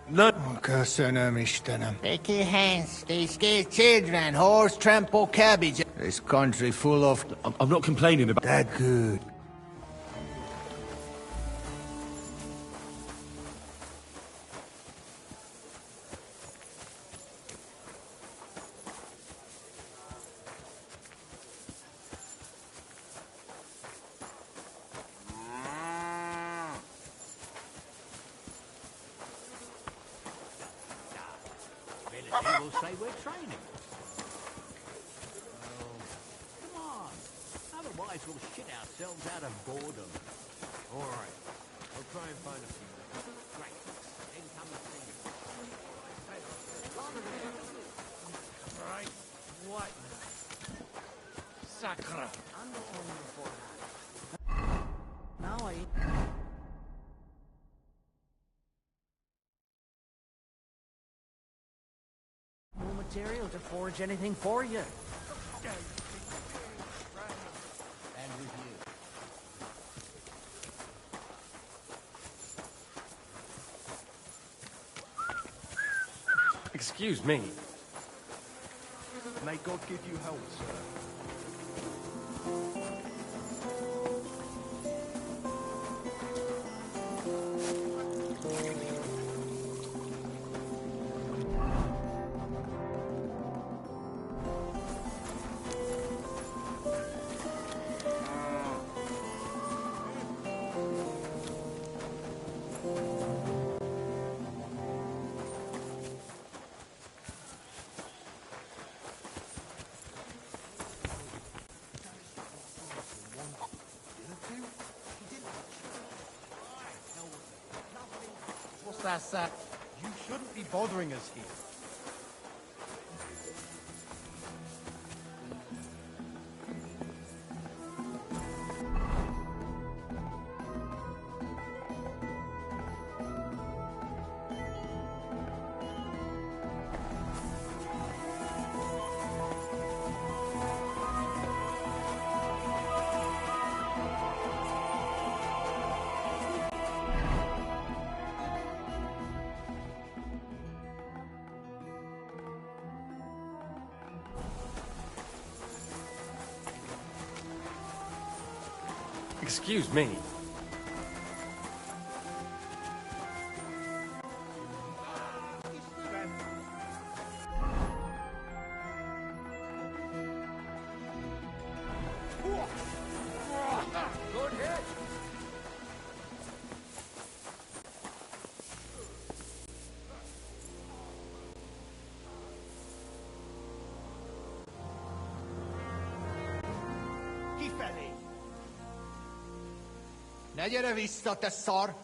No. Take your hands. They scare children. Horse trample cabbage. This country full of... I'm not complaining about... That good. Will say we're training. Come on. Otherwise we'll shit ourselves out of boredom. All right. I'll try and find a few. Great. Then come and see me. Right. What? Sacra. Now I... More material to forge anything for you. And with you. Excuse me. May God give you help, sir. What's that? You shouldn't be bothering us here. Excuse me. Good hit. Kifelé! Ne gyere vissza, te szar!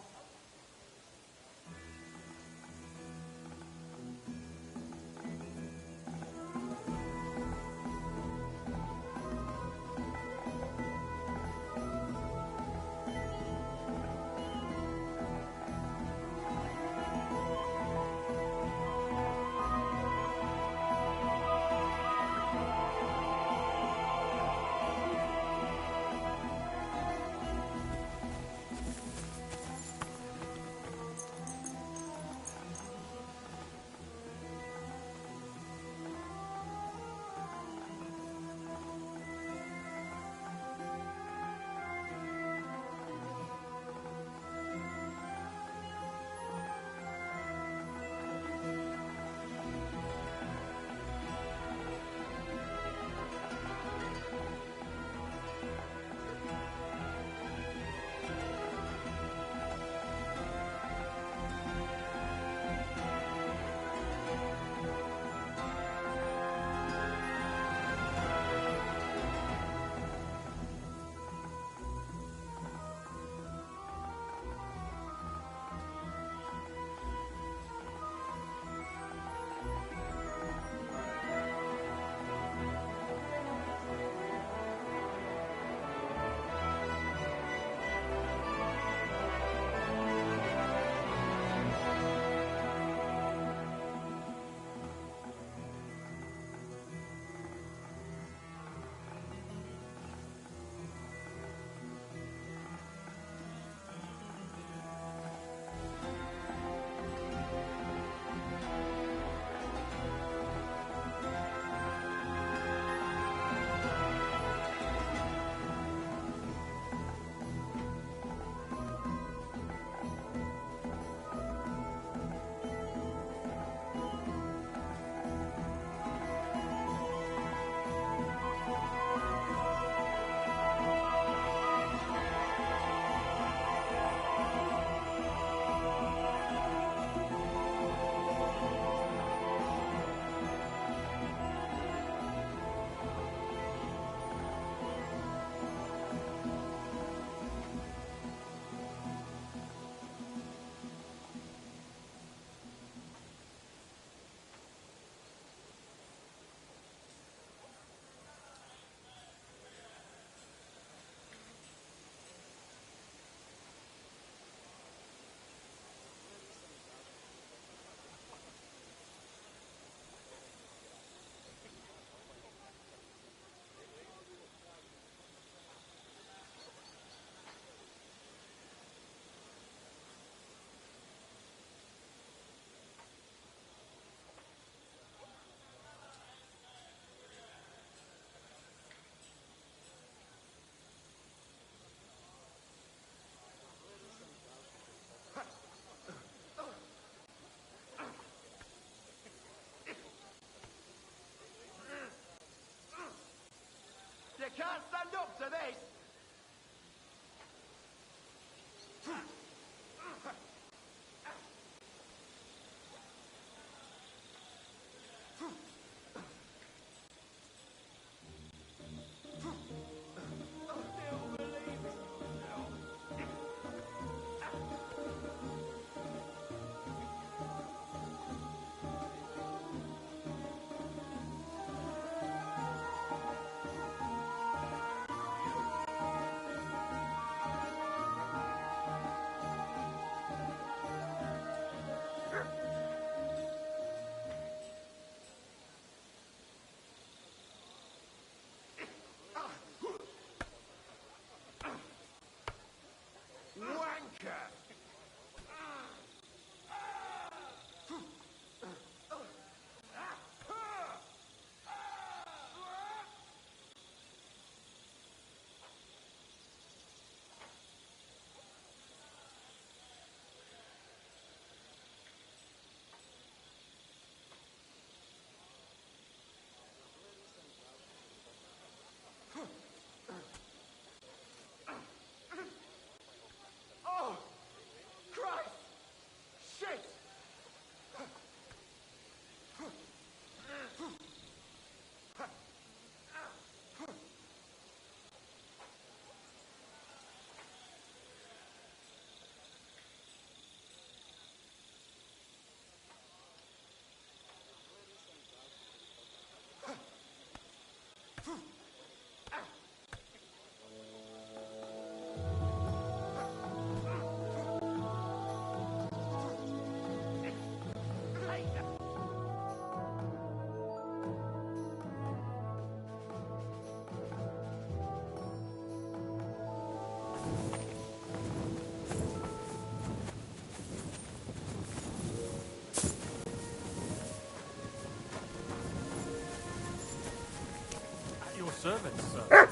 At your service, sir.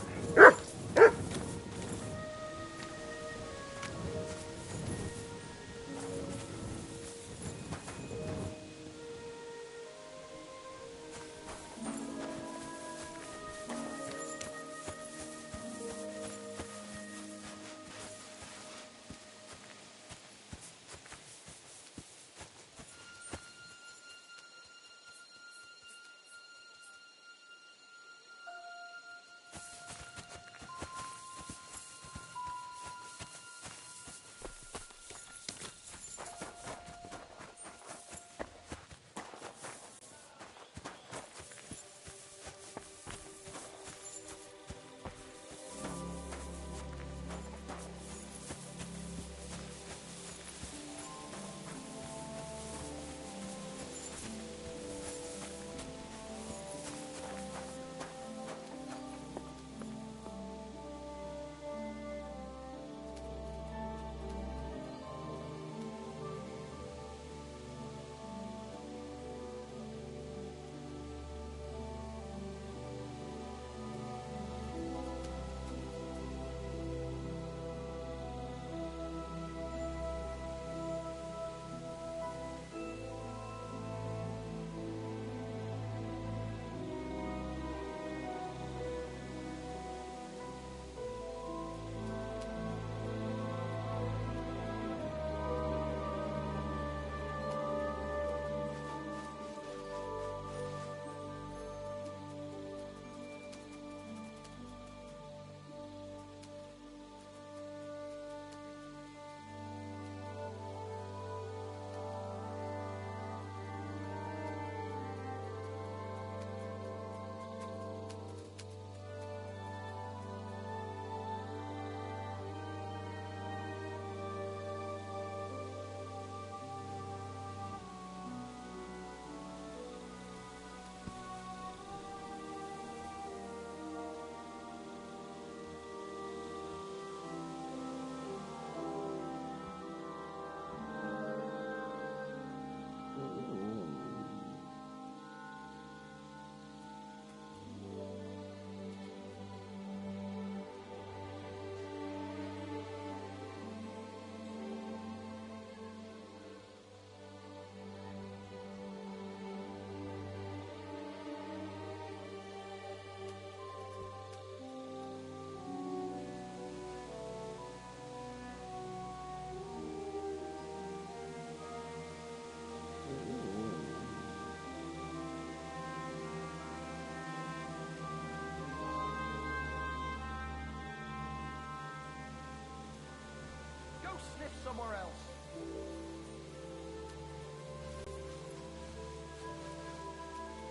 Sniff somewhere else.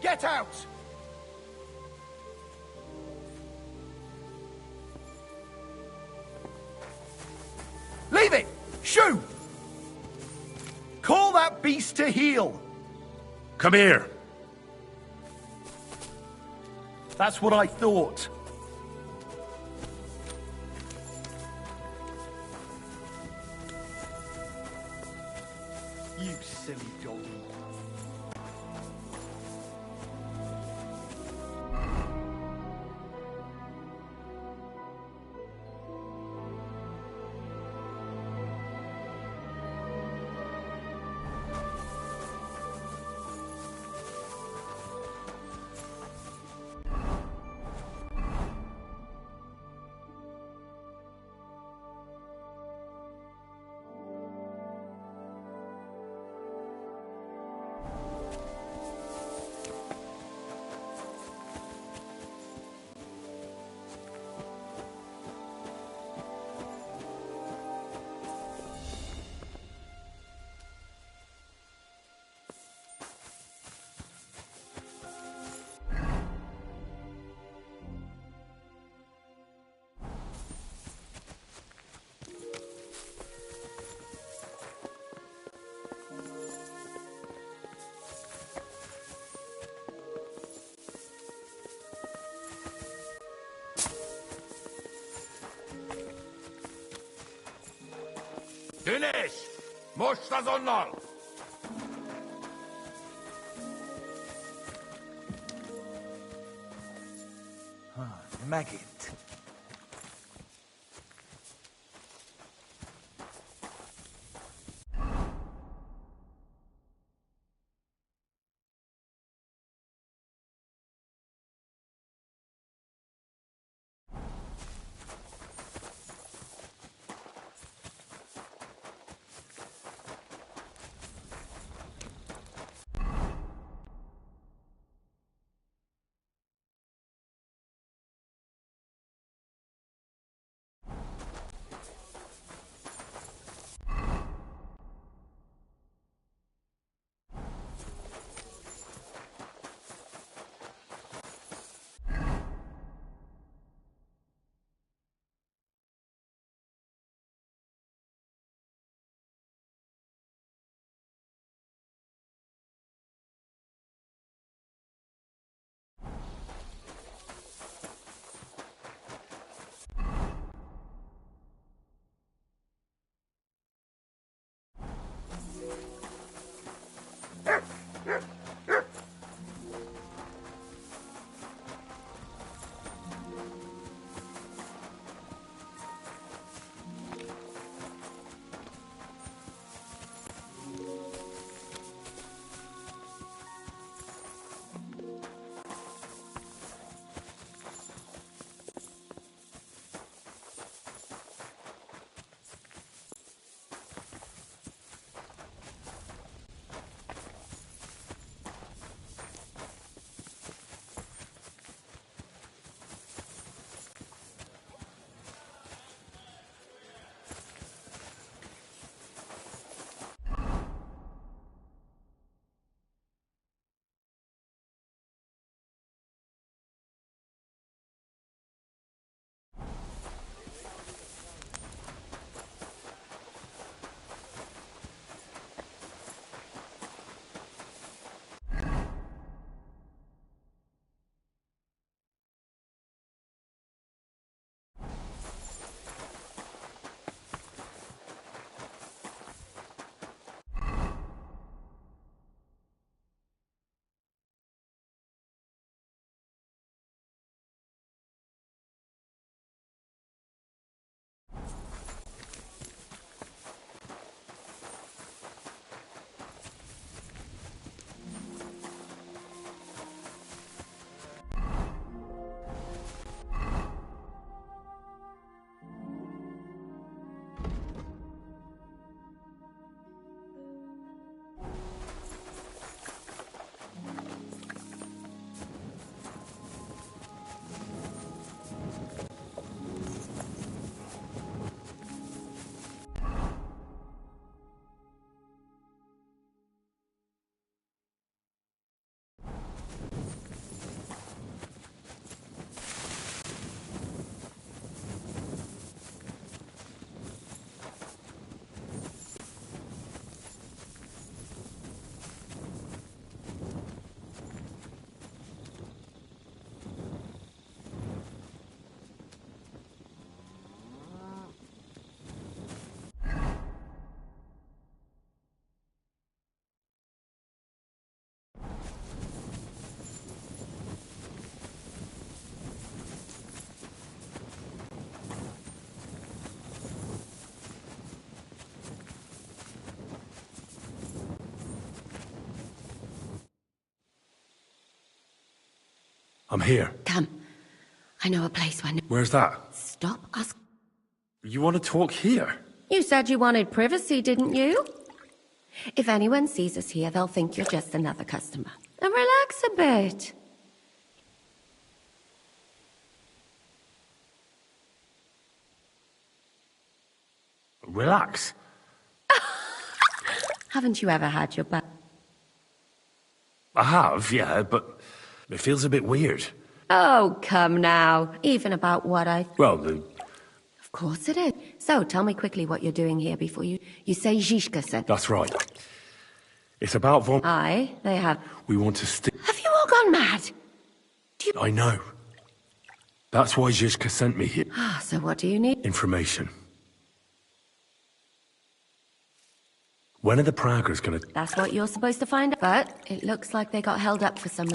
Get out! Leave it! Shoot! Call that beast to heel! Come here. That's what I thought. You silly doggy. Tüneş! Moşta zonnal! Megint. I'm here. Come. I know a place where... Where's that? Stop us. You want to talk here? You said you wanted privacy, didn't you? If anyone sees us here, they'll think you're just another customer. And relax a bit. Relax. Haven't you ever had your butt? I have, yeah, but it feels a bit weird. Oh, come now. Even about what I... Well, Of course it is. So, tell me quickly what you're doing here before you say Zizka said... That's right. It's about Von... Aye, they have... We want to Have you all gone mad? I know. That's why Zizka sent me here. Ah, so what do you need? Information. When are the Praggers gonna... That's what you're supposed to find out. But it looks like they got held up for some...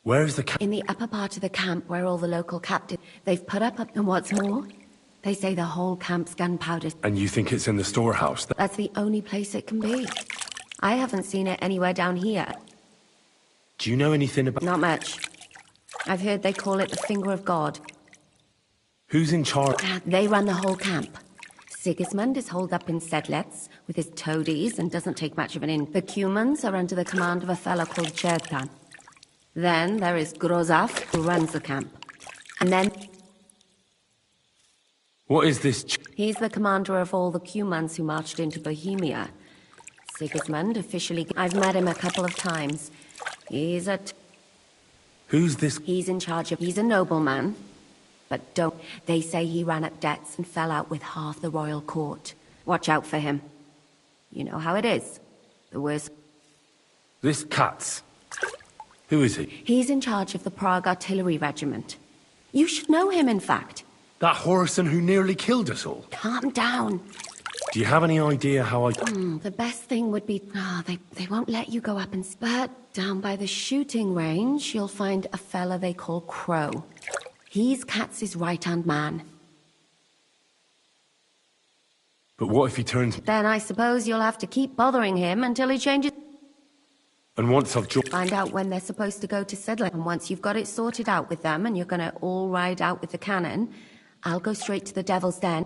Where's the... In the upper part of the camp where all the local captives... They've put up... And what's more, they say the whole camp's gunpowder. And you think it's in the storehouse? That's the only place it can be. I haven't seen it anywhere down here. Do you know anything about... Not much. I've heard they call it the Finger of God. Who's in charge? They run the whole camp. Sigismund is holed up in Sedlets with his toadies and doesn't take much of an in. The Cumans are under the command of a fellow called Chertan. Then there is Grozaf, who runs the camp. And then... What is this... He's the commander of all the Cumans who marched into Bohemia. Sigismund officially... I've met him a couple of times. He's a... Who's this... He's in charge of... He's a nobleman. But don't... They say he ran up debts and fell out with half the royal court. Watch out for him. You know how it is. The worst... This Katz. Who is he? He's in charge of the Prague Artillery Regiment. You should know him, in fact. That Horson who nearly killed us all. Calm down. Do you have any idea how I... The best thing would be... they won't let you go up and... But down by the shooting range, you'll find a fella they call Crow. He's Katz's right-hand man. But what if he turns... Then I suppose you'll have to keep bothering him until he changes... And once I've... Find out when they're supposed to go to Sedlec. And once you've got it sorted out with them and you're gonna all ride out with the cannon, I'll go straight to the Devil's Den.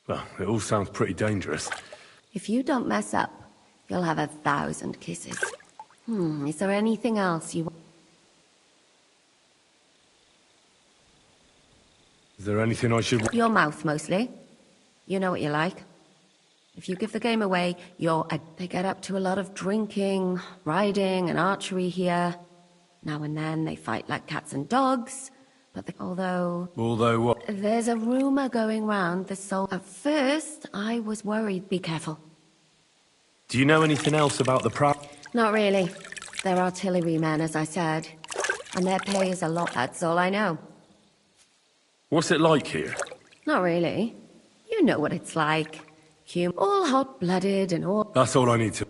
Well, it all sounds pretty dangerous. If you don't mess up, you'll have 1,000 kisses. Is there anything else you... Is there anything I should... Your mouth, mostly. You know what you like. If you give the game away, They get up to a lot of drinking, riding, and archery here. Now and then they fight like cats and dogs, but although... Although what? There's a rumor going round the soul... At first, I was worried. Be careful. Do you know anything else about the Not really. They're artillerymen, as I said. And their pay is a lot. That's all I know. What's it like here? Not really. You know what it's like. All hot-blooded and all... That's all I need to...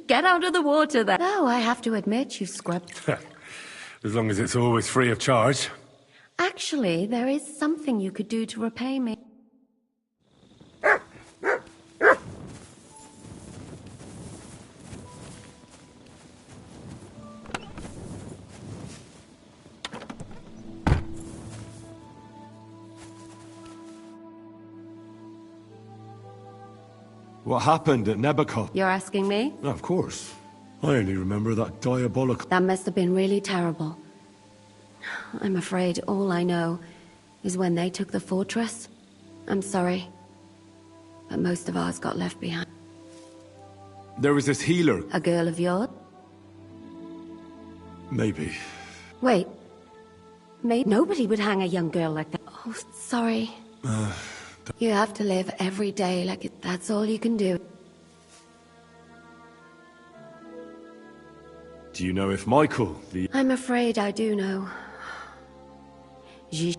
Get out of the water, then. No, I have to admit, you've scrubbed. As long as it's always free of charge. Actually, there is something you could do to repay me. What happened at Nebakot? You're asking me? Of course. I only remember that diabolical... That must have been really terrible. I'm afraid all I know is when they took the fortress. I'm sorry, but most of ours got left behind. There was this healer. A girl of yours? Maybe. Wait. Nobody would hang a young girl like that. Oh, sorry. You have to live every day like it. That's all you can do. Do you know if Michael, the... I'm afraid I do know.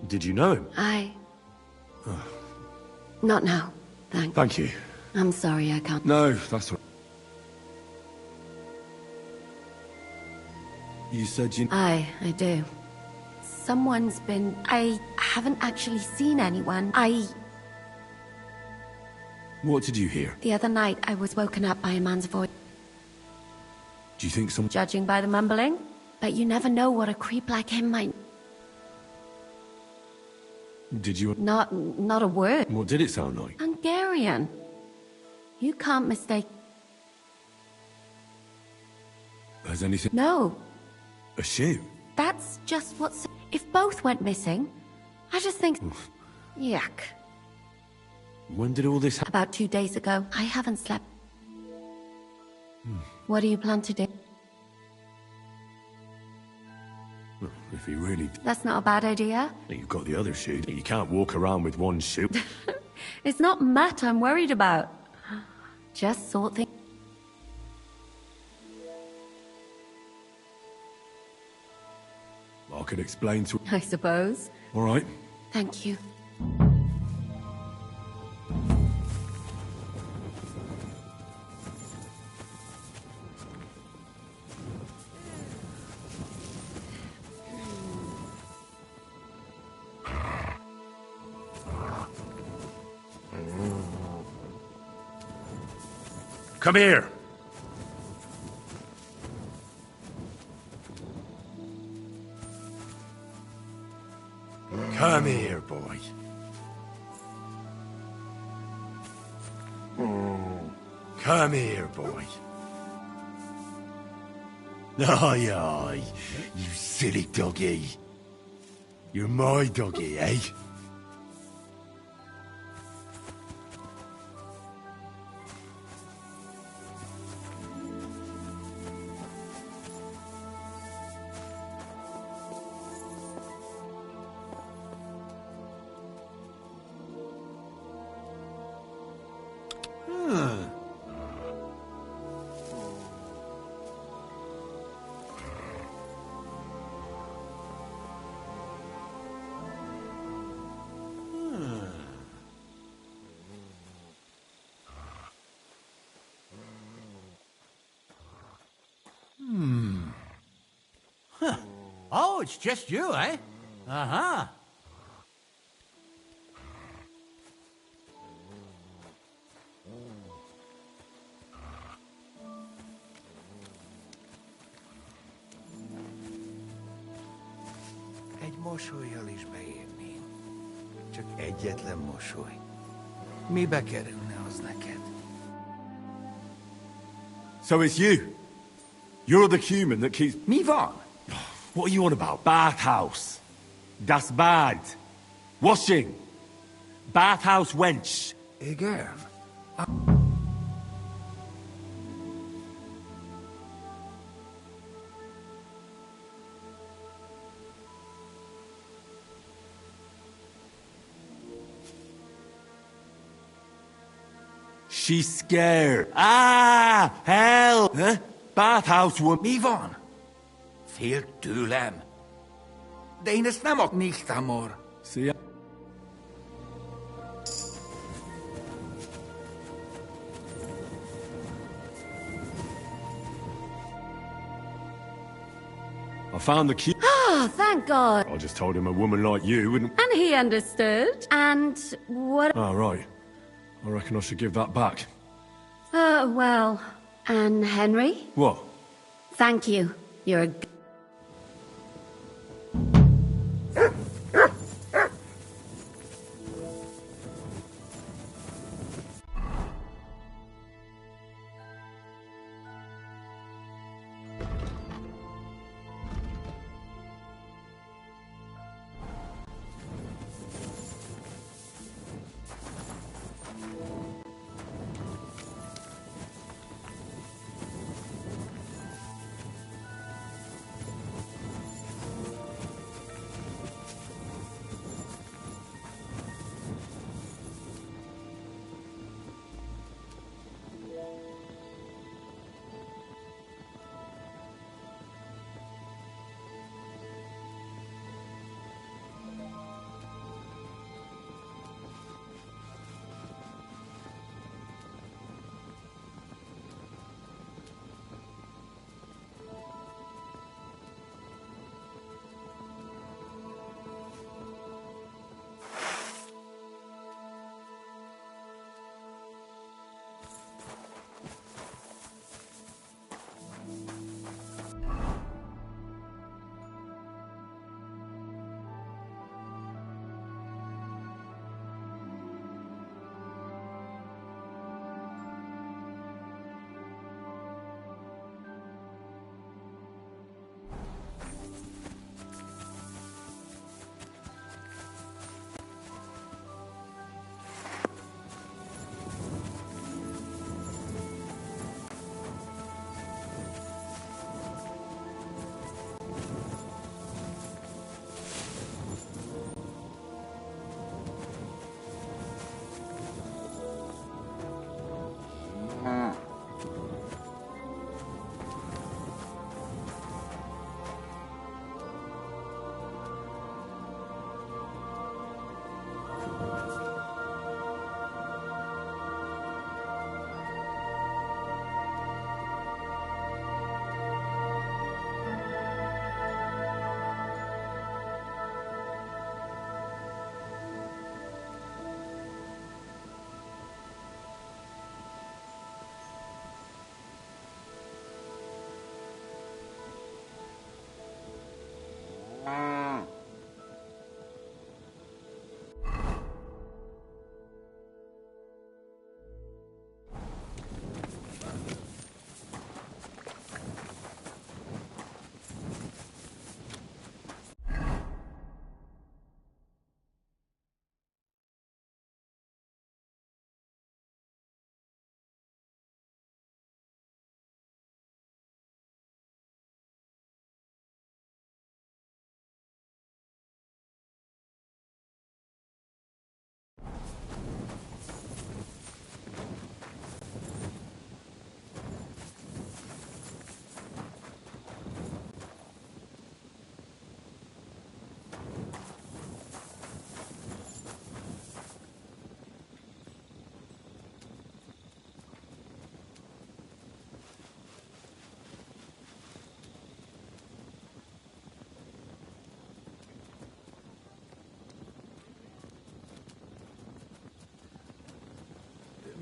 Did you know him? Not now, thanks. Thank you. I'm sorry, I can't. No, that's all. You said you... I do. Someone's been... I haven't actually seen anyone. What did you hear? The other night, I was woken up by a man's voice. Do you think some... Judging by the mumbling? But you never know what a creep like him might... Did you... Not a word. What did it sound like? Hungarian. You can't mistake... Has anything... No. A shoe? That's just what's... If both went missing, I just think... Yuck. When did all this happen? About 2 days ago. I haven't slept. What do you plan to do? Well, if he really... That's not a bad idea. You've got the other shoe. You can't walk around with one shoe. It's not Matt I'm worried about. Just sort things... I could explain to... I suppose. All right. Thank you. Come here. Come here, boy. Come here, boy. Aye, aye, you silly doggy. You're my doggy, eh? Oh, it's just you, eh? Uh-huh. Egy mosolyjal is beérném. Csak egyetlen mosoly. Mibe kerülne az neked? So it's you. You're the human that keeps... Me van? What are you on about? Bathhouse. Das bad. Washing. Bathhouse wench. Igen. She's scared. Ah, hell. Huh? Bathhouse woman. Mi van? Fél tőlem. De én ezt nem nicht, amor. See? I found the key. Oh, thank God. I just told him a woman like you wouldn't... And he understood. And what... Oh, right. I reckon I should give that back. Well... And Henry? What? Thank you. You're a...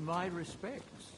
My respects.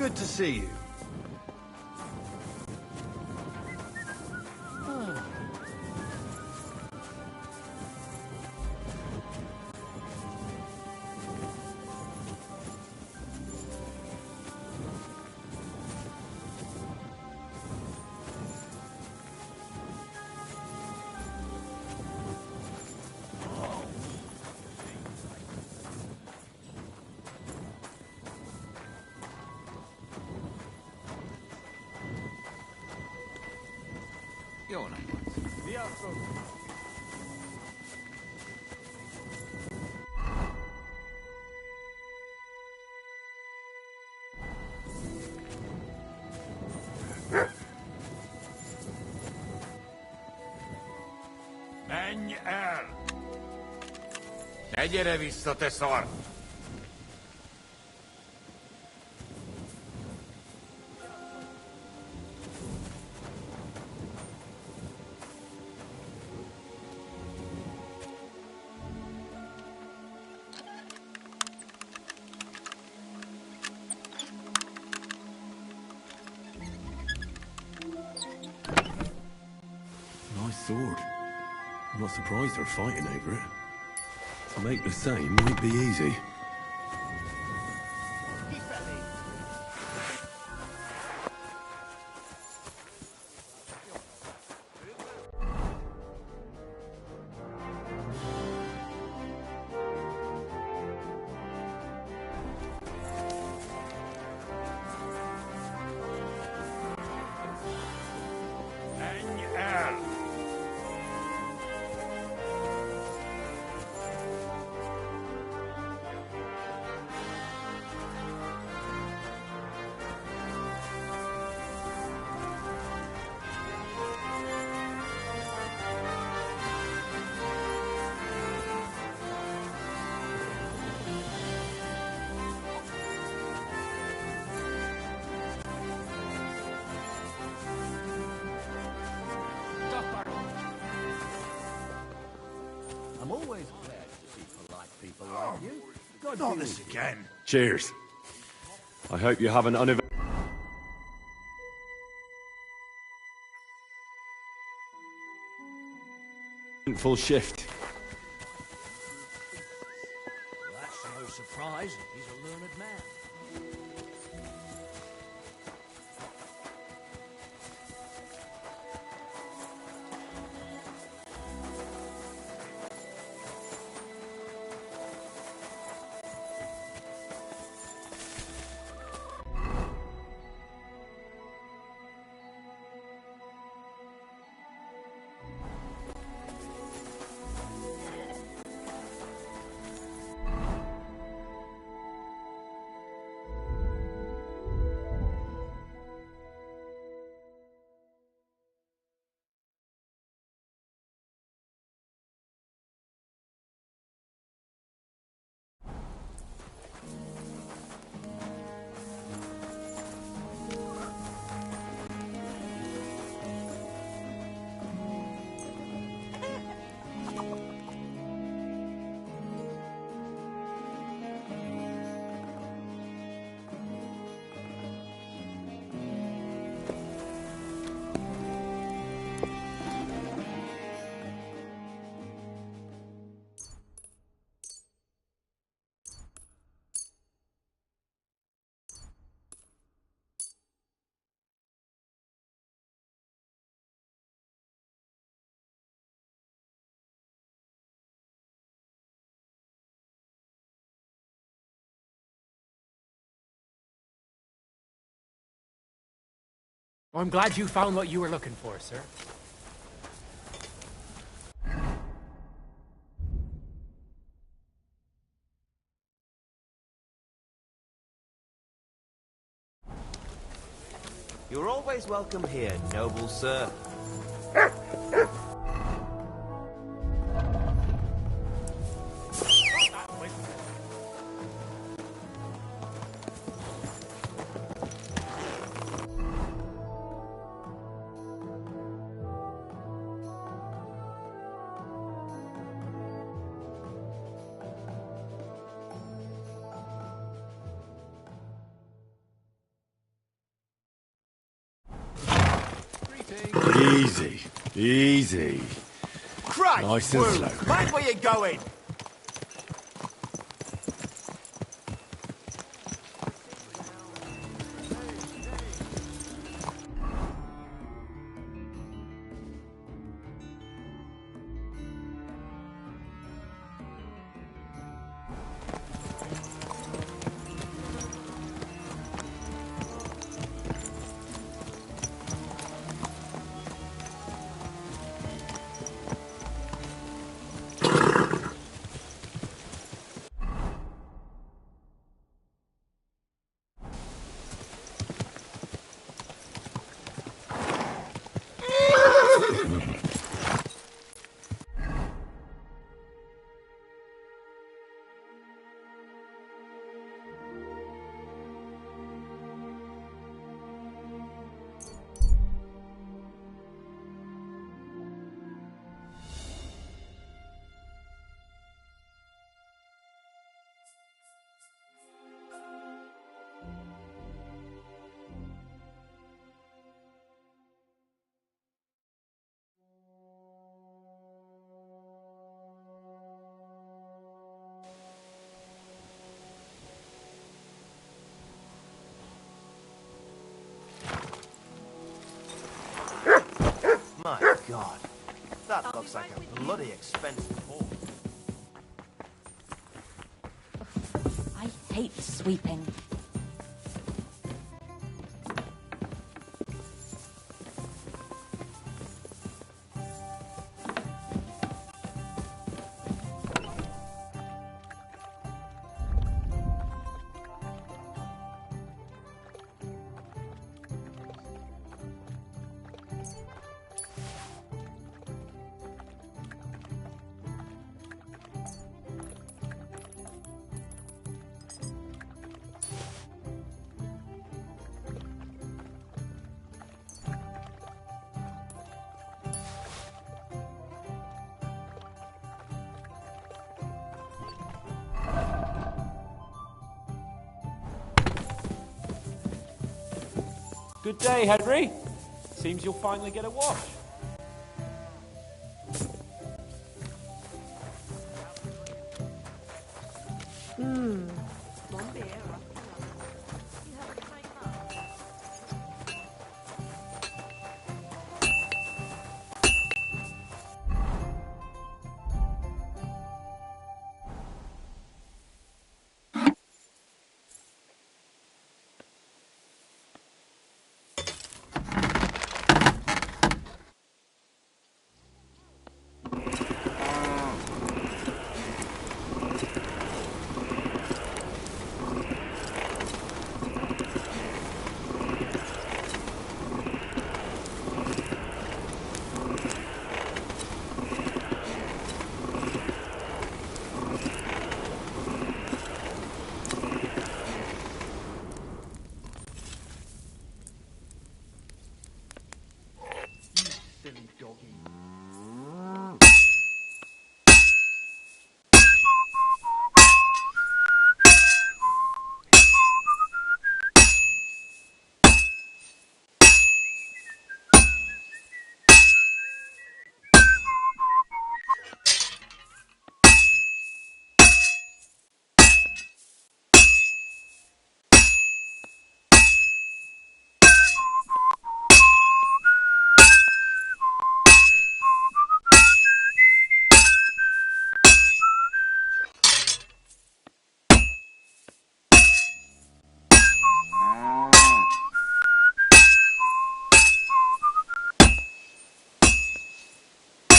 Good to see you. Your name. Menj el! Ne gyere vissza, te szar! Nice sword. I'm not surprised they're fighting over it. To make the same won't be easy. I'm always glad to see polite people like you. God Not be this with you. again. Cheers. I hope you have an uneventful shift. Well, that's no surprise. He's a learned man. I'm glad you found what you were looking for, sir. You're always welcome here, noble sir. Easy. Easy. Christ! Nice and slow. Mind where you're going! My God, that looks like a bloody expensive haul. I hate sweeping. Good day, Henry. Seems you'll finally get a wash.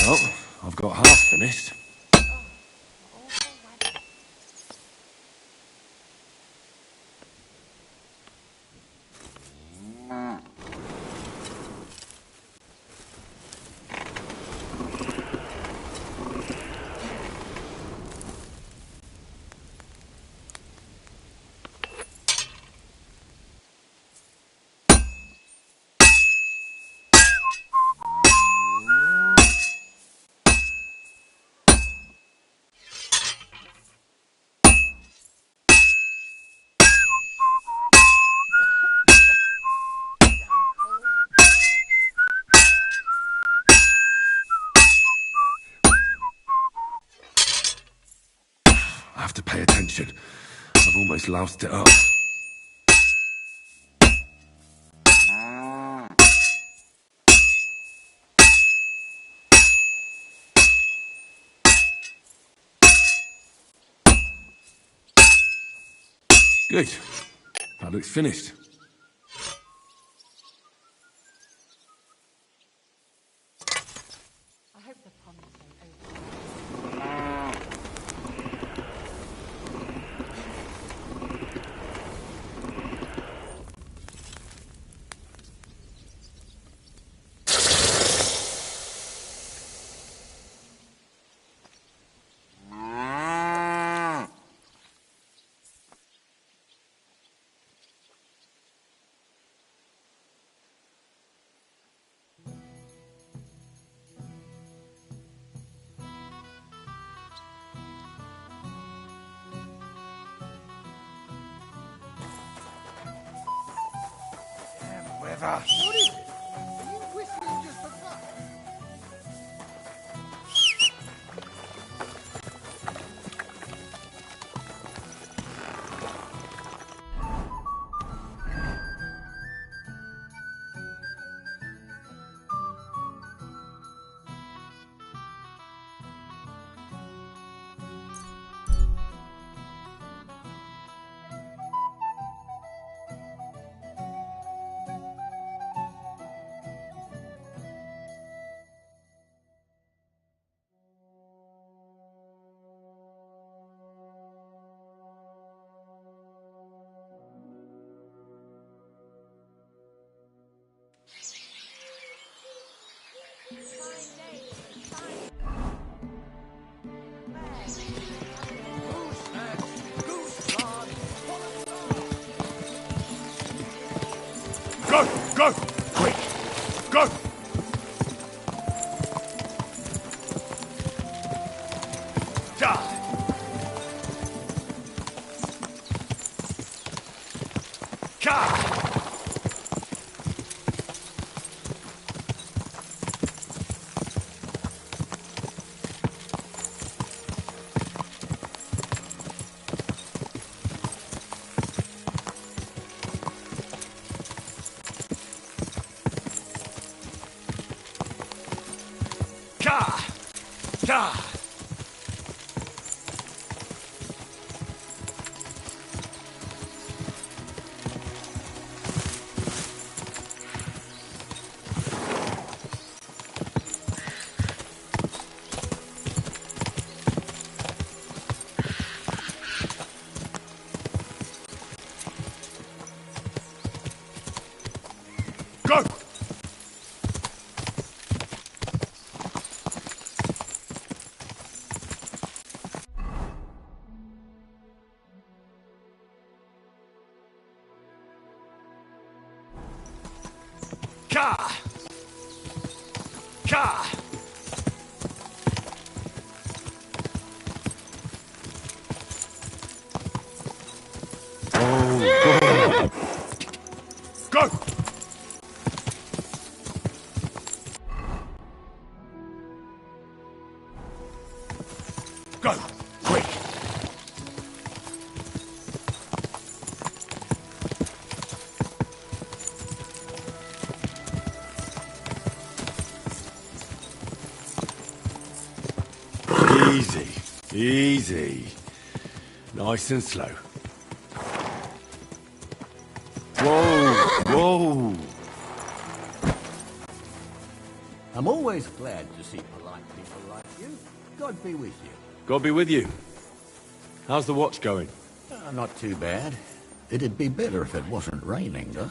Well, I've got half finished. have to pay attention. I've almost loused it up. Good. That looks finished. I hope the pond is over. Weather. What is it? Are you whistling just for fun? Go! Go! Quick! Go! Ja! Ka! Ka! Ka! Go! Ka! Ka! Oh, go! Go! Go! Quick! Easy. Easy. Nice and slow. Whoa! Whoa! I'm always glad to see polite people like you. God be with you. God be with you. How's the watch going? Not too bad. It'd be better if it wasn't raining, though.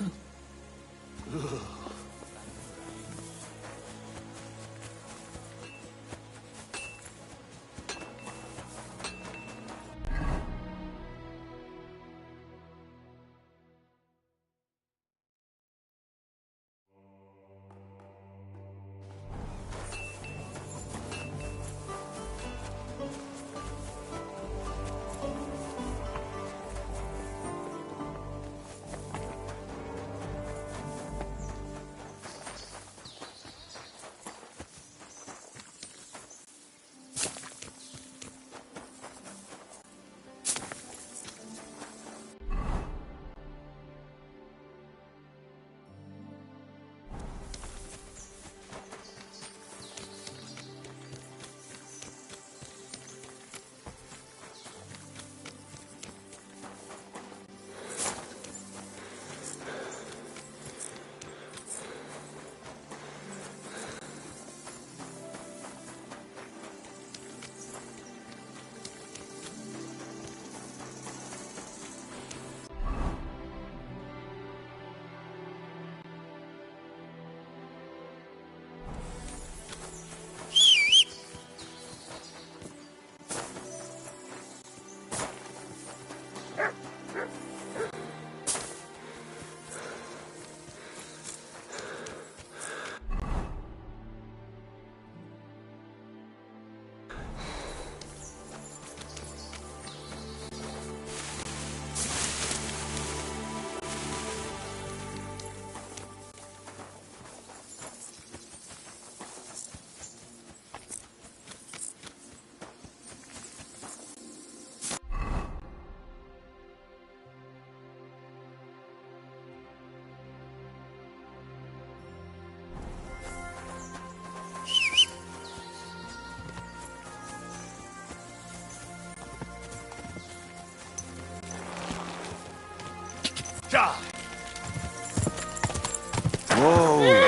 Whoa!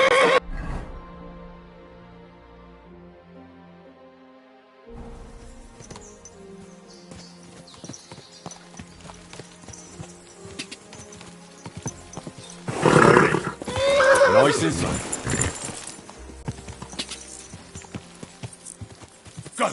Nice and slow. Go!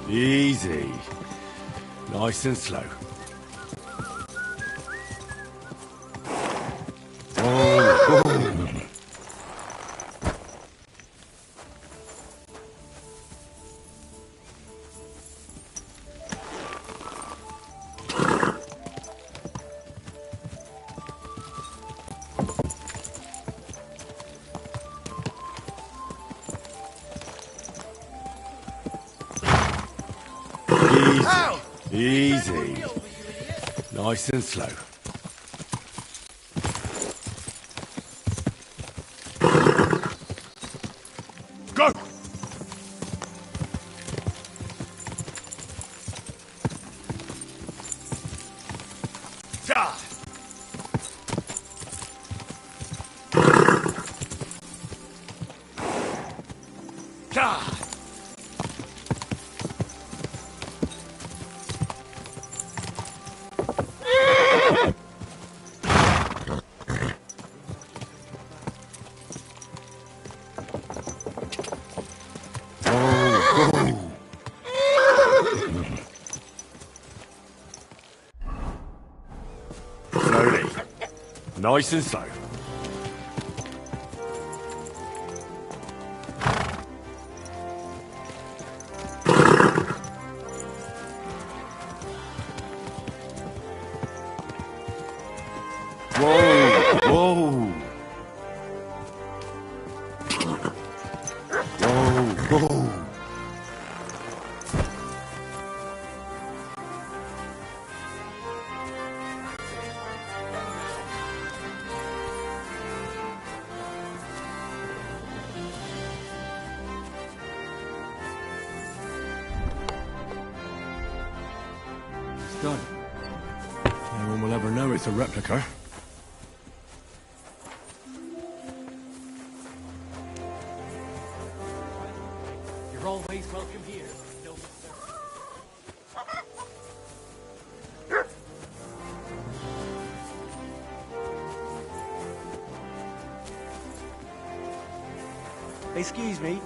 Easy. Nice and slow. Easy. Nice and slow. Go! Slowly. Nice and slow. Whoa! It's done. No one will ever know it's a replica. You're always welcome here. Excuse me.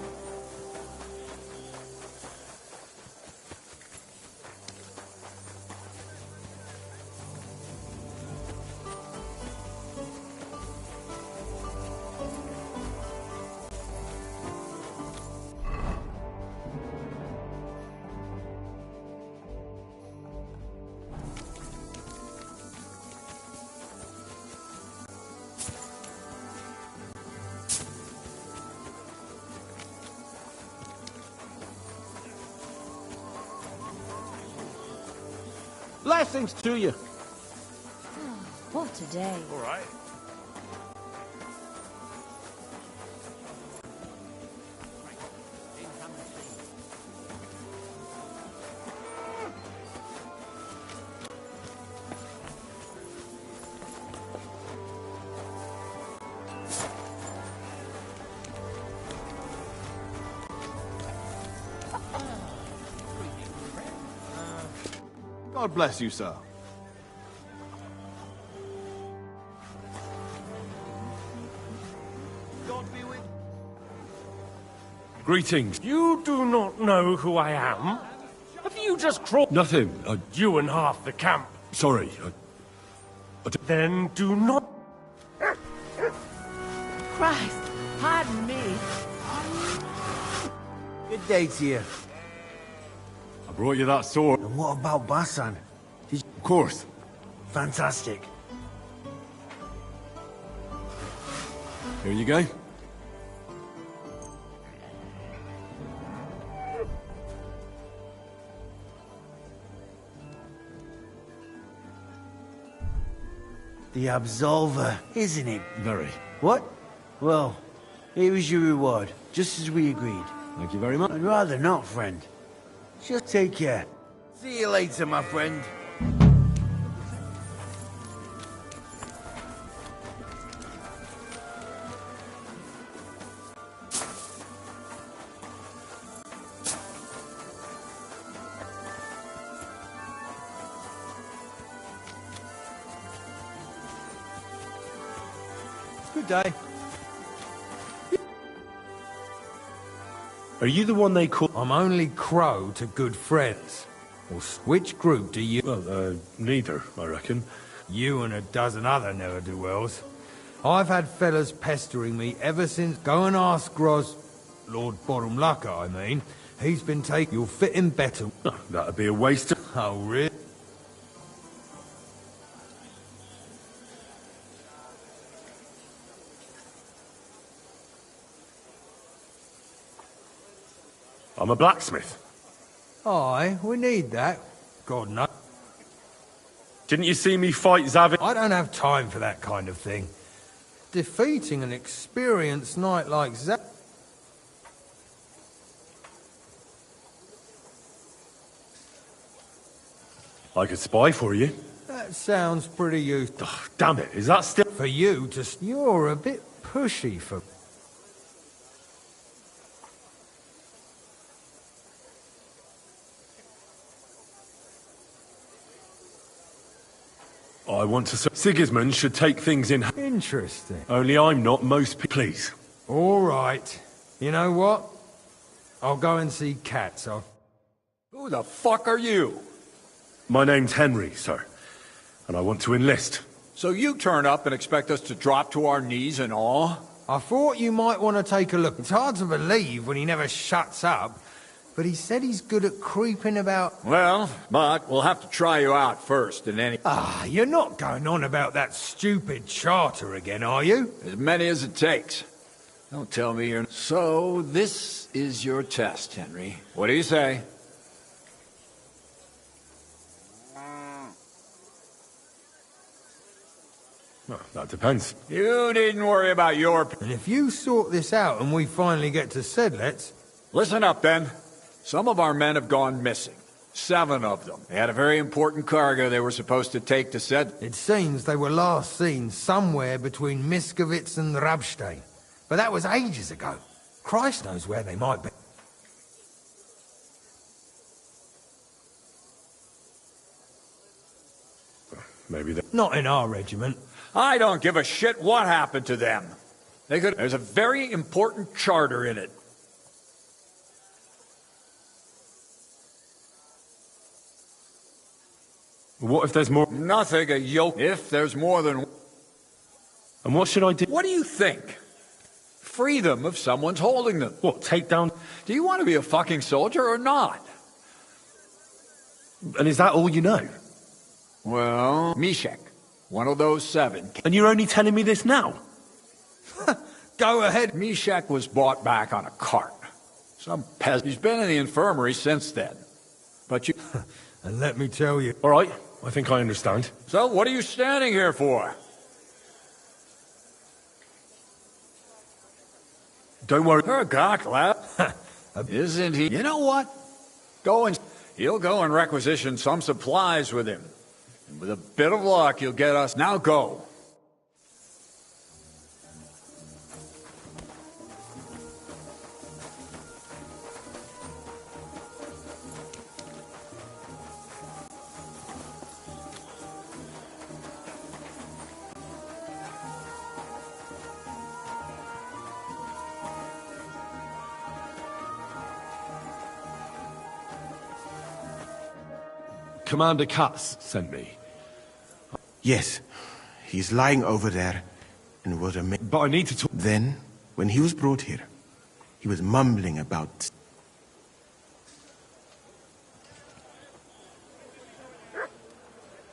Blessings to you. What a day. All right. God bless you, sir. God be with Greetings. You do not know who I am? Have you just crawled? Nothing. You and half the camp. Sorry. Then do not... Christ, pardon me. Good day to you. I brought you that sword. And what about Basan? Of course. Fantastic. Here you go. The Absolver, isn't it? Very. What? Well, here is your reward, just as we agreed. Thank you very much. I'd rather not, friend. Just take care. See you later, my friend. Good day. Are you the one they call... I'm only Crow to good friends. Or which group do you... Well, neither, I reckon. You and a dozen other ne'er-do-wells. I've had fellas pestering me ever since... Go and ask Gros... Lord Borumlaka, I mean. He's been taking... You'll fit him better. Oh, that'd be a waste of... Oh, really? I'm a blacksmith. Aye, we need that. God knows. Didn't you see me fight Zavin? I don't have time for that kind of thing. Defeating an experienced knight like that... I could spy for you. That sounds pretty useful. Oh, damn it, is that still... For you to... You're a bit pushy for... I want to... Sigismund should take things in... Interesting. Only I'm not most... Please. All right. You know what? I'll go and see Katz. Who the fuck are you? My name's Henry, sir. And I want to enlist. So you turn up and expect us to drop to our knees in awe? I thought you might want to take a look. It's hard to believe when he never shuts up. But he said he's good at creeping about... Well, but we'll have to try you out first in any... Ah, you're not going on about that stupid charter again, are you? As many as it takes. Don't tell me you're... So, this is your test, Henry. What do you say? Well, that depends. You needn't worry about your... And if you sort this out and we finally get to Sedlets... Listen up, then. Some of our men have gone missing. 7 of them. They had a very important cargo they were supposed to take to Sedlets. It seems they were last seen somewhere between Miskovitz and Rabstein. But that was ages ago. Christ knows where they might be. Maybe they... Not in our regiment. I don't give a shit what happened to them. They could... There's a very important charter in it. What if there's more... Nothing, a yoke. If there's more than... And what should I do? What do you think? Free them if someone's holding them. What, take down... Do you want to be a fucking soldier or not? And is that all you know? Well, Mishek, one of those 7. And you're only telling me this now? Go ahead. Mishek was brought back on a cart. Some peasant. He's been in the infirmary since then. But you... And let me tell you... All right, I think I understand. So, what are you standing here for? Don't worry. Isn't he? You know what? He'll go and requisition some supplies with him. And with a bit of luck, he'll get us... Now go. Commander Katz sent me. Yes. He's lying over there and was a... But I need to talk... Then, when he was brought here, he was mumbling about...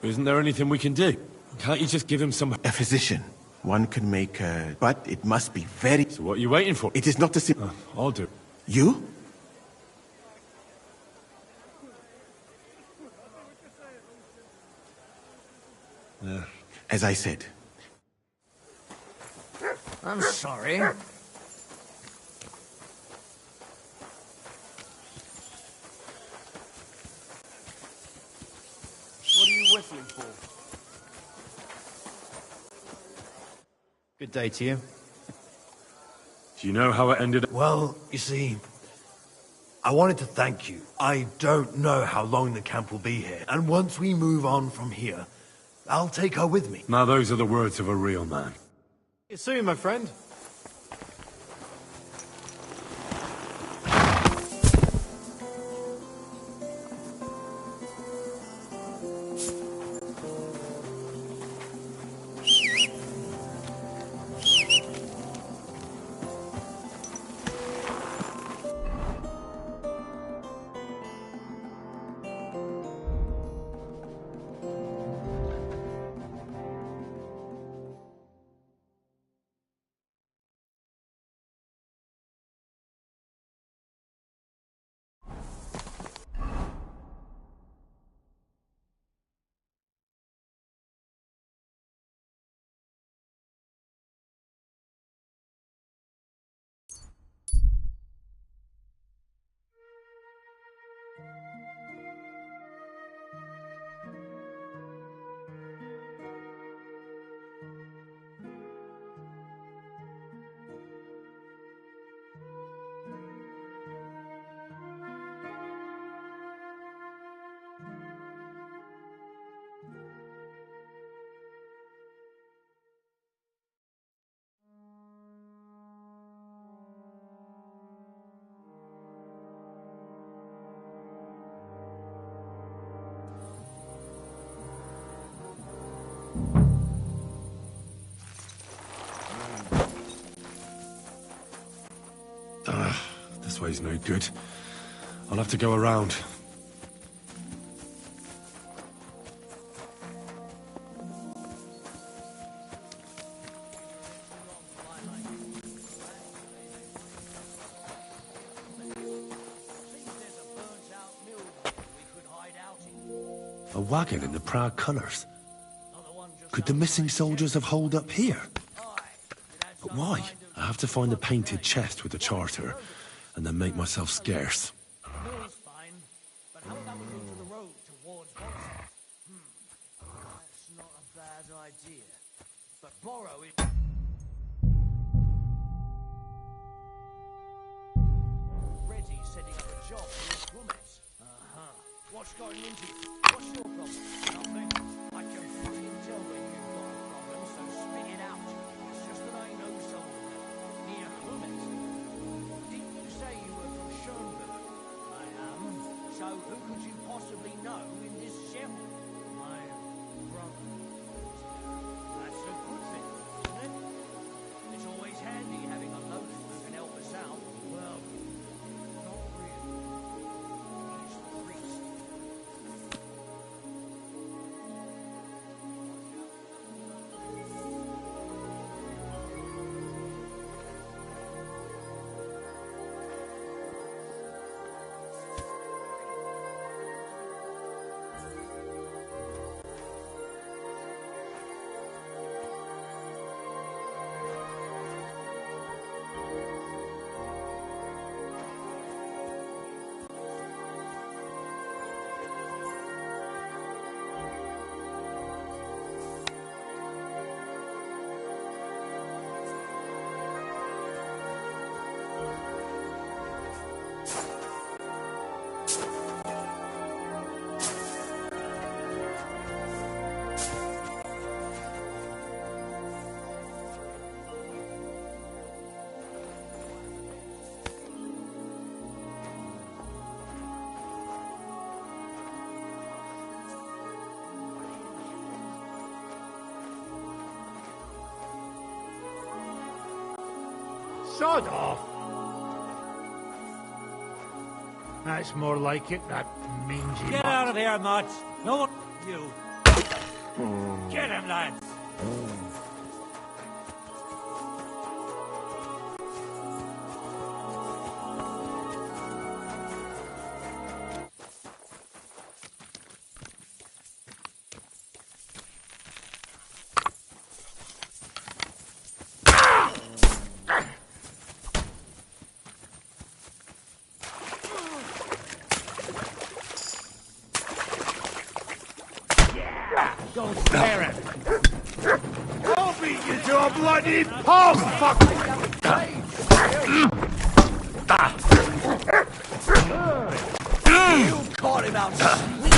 Isn't there anything we can do? Can't you just give him some... A physician one can make a... But it must be very... So what are you waiting for? It is not the same... I'll do. You? As I said. I'm sorry. What are you whistling for? Good day to you. Do you know how it ended? Well, you see, I wanted to thank you. I don't know how long the camp will be here, and once we move on from here, I'll take her with me. Now those are the words of a real man. See you soon, my friend. This way's no good. I'll have to go around. A wagon in the proud colours. Could the missing soldiers have holed up here? But why? I have to find the painted chest with the charter, and then make myself scarce. Mill's fine, but how about we go to the road towards Borough? That's not a bad idea. But Borough is... Ready setting up a job for his woomets. What's going into it? What's your problem? Nothing. I can fucking tell when you've got a problem, so spit it out. It's just that I know someone near Woomets. Didn't you say you were from Schoenberg? I am. So who could you possibly know in this shell? My brother. That's a good thing, isn't it? It's always handy having a loader who can help us out. Well, not really. He's the priest. Sod off! That's more like it, that mangy Get mutt. out of here, Mutt! No one... You... Get him, lads! Don't spare him. I'll beat you to a bloody pulp! Fuck! You caught him out.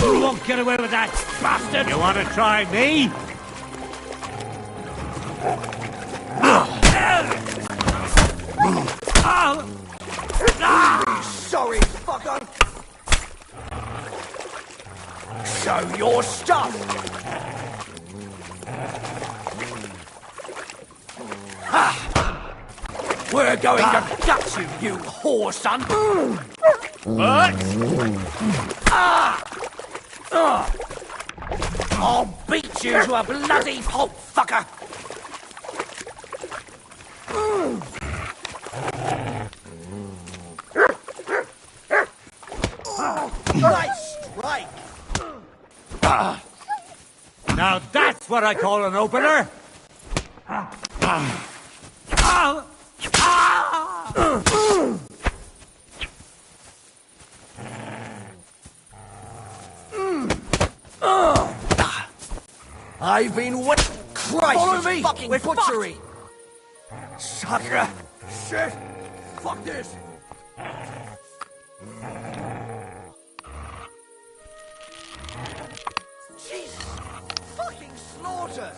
You won't get away with that, bastard! You want to try me? Sorry, fucker. Show your stuff. Ha! We're going to gut you, you whore son. What? I'll beat you to a bloody pulp, fucker. Nice strike. Now that's what I call an opener. I've been wait. Christ, follow me. Fucking we're butchery. Sucker. Shit. Fuck this. Jesus. Fucking slaughter.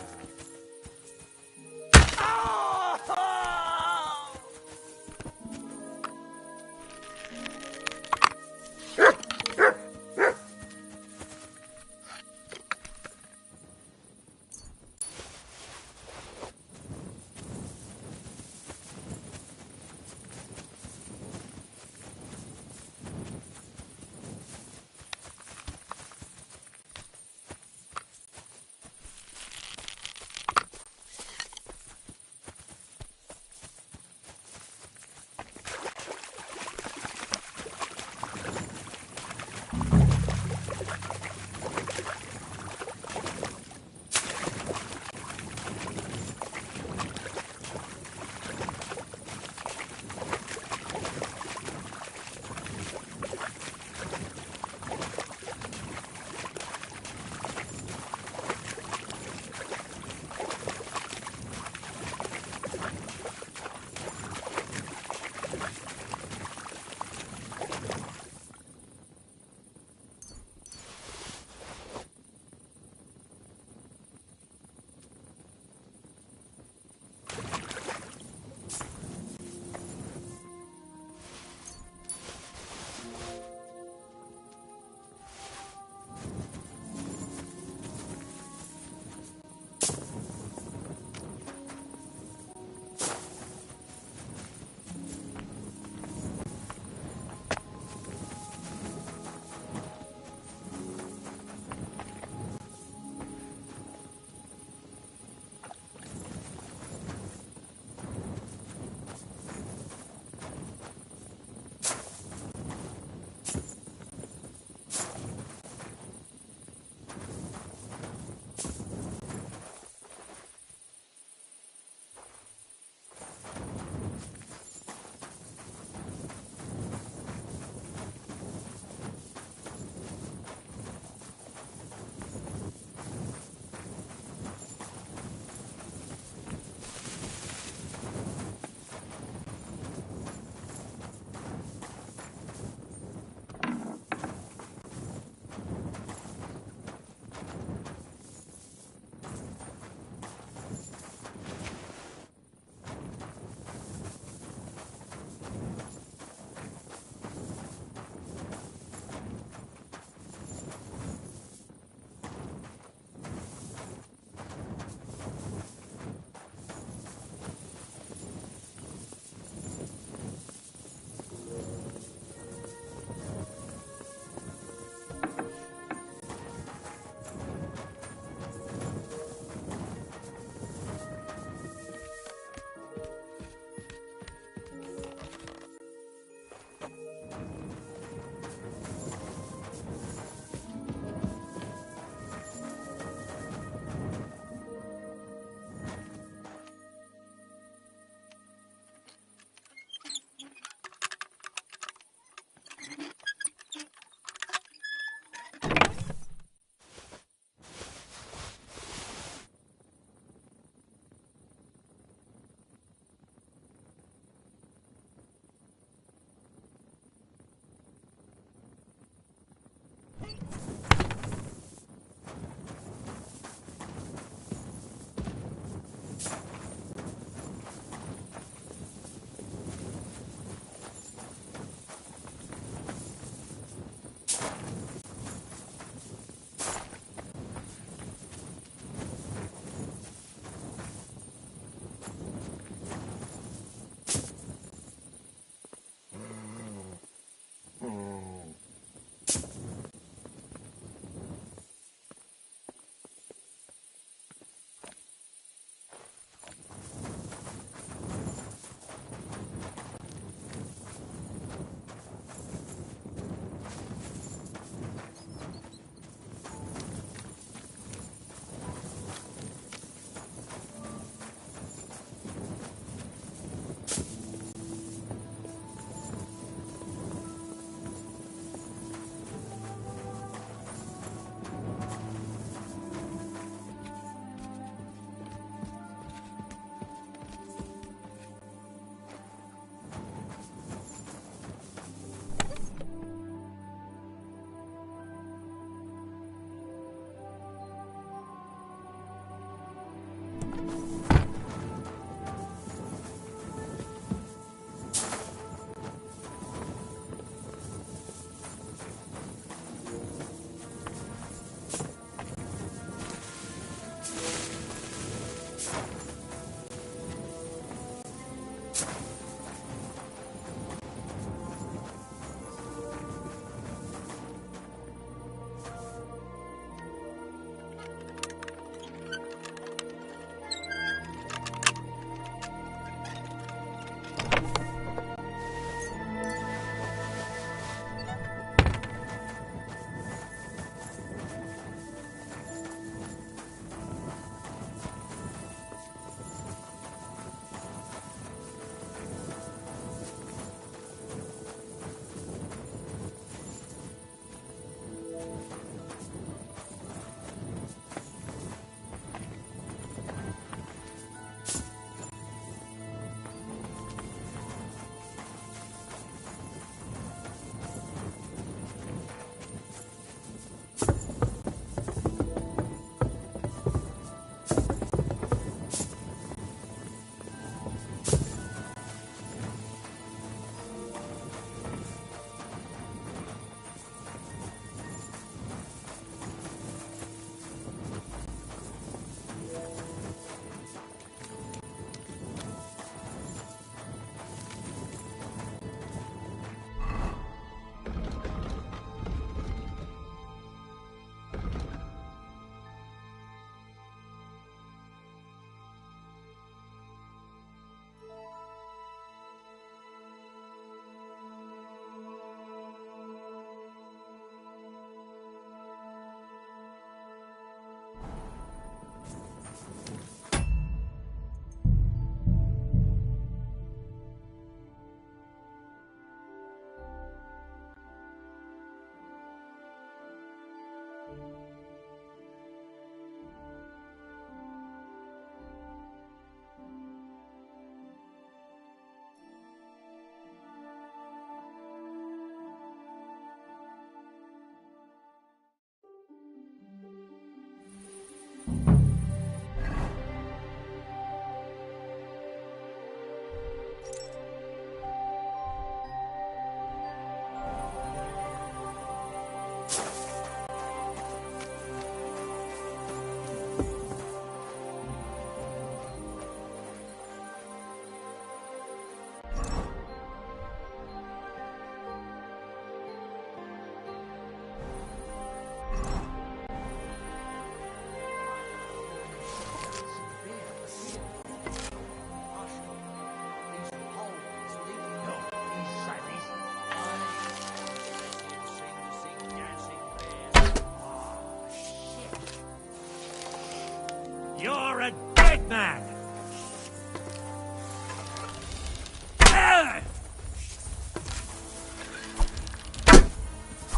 You're a dead man!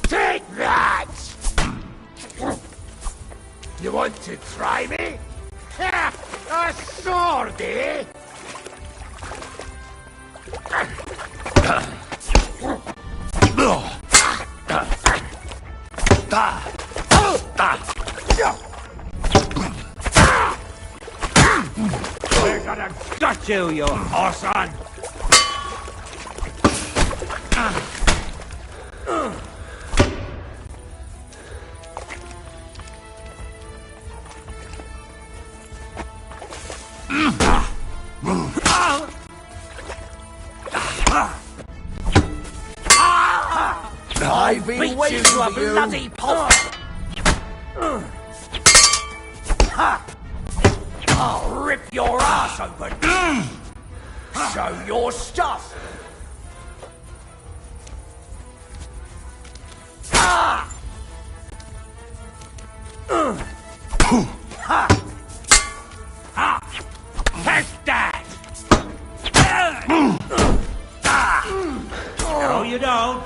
Take that! You want to try me? A sword, eh? We're gonna gut you horse-on! I've been waiting for you. Bloody pulp. I'll rip your ass open. Show your stuff. Take that! No, you don't.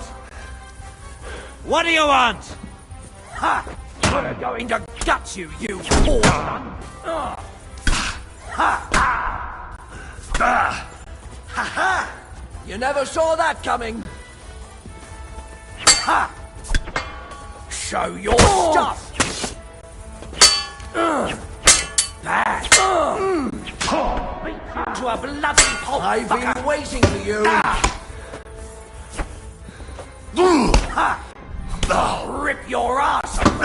What do you want? We're going to gut you, you whore! Ha-ha! You never saw that coming! Ha! Show your stuff! That! Beat you to a bloody pulp! I've been waiting for you! Ha! I'll rip your ass open!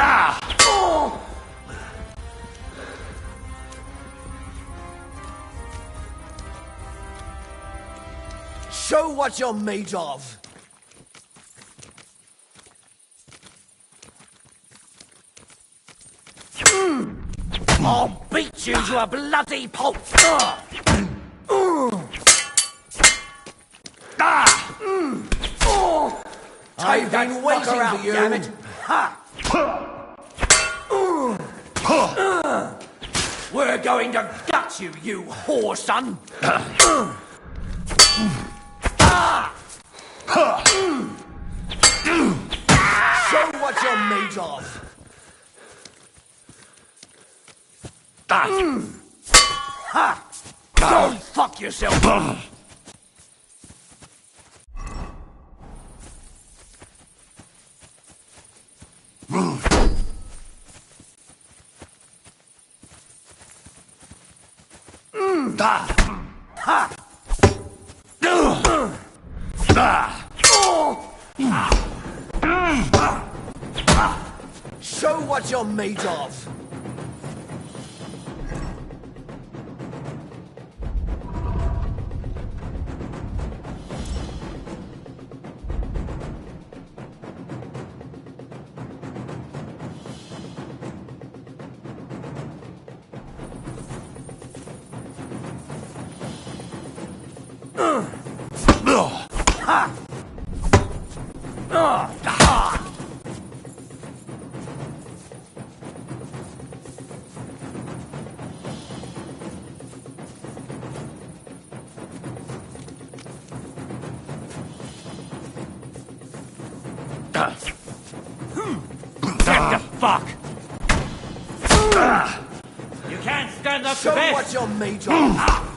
Show what you're made of! I'll beat you to a bloody pulp! I've been waiting for you! Damn it! Ha! We're going to gut you, you whore son! Show what you're made of! Go fuck yourself! Show what you're made of! Get the fuck! You can't stand up to Show this! what you're made of!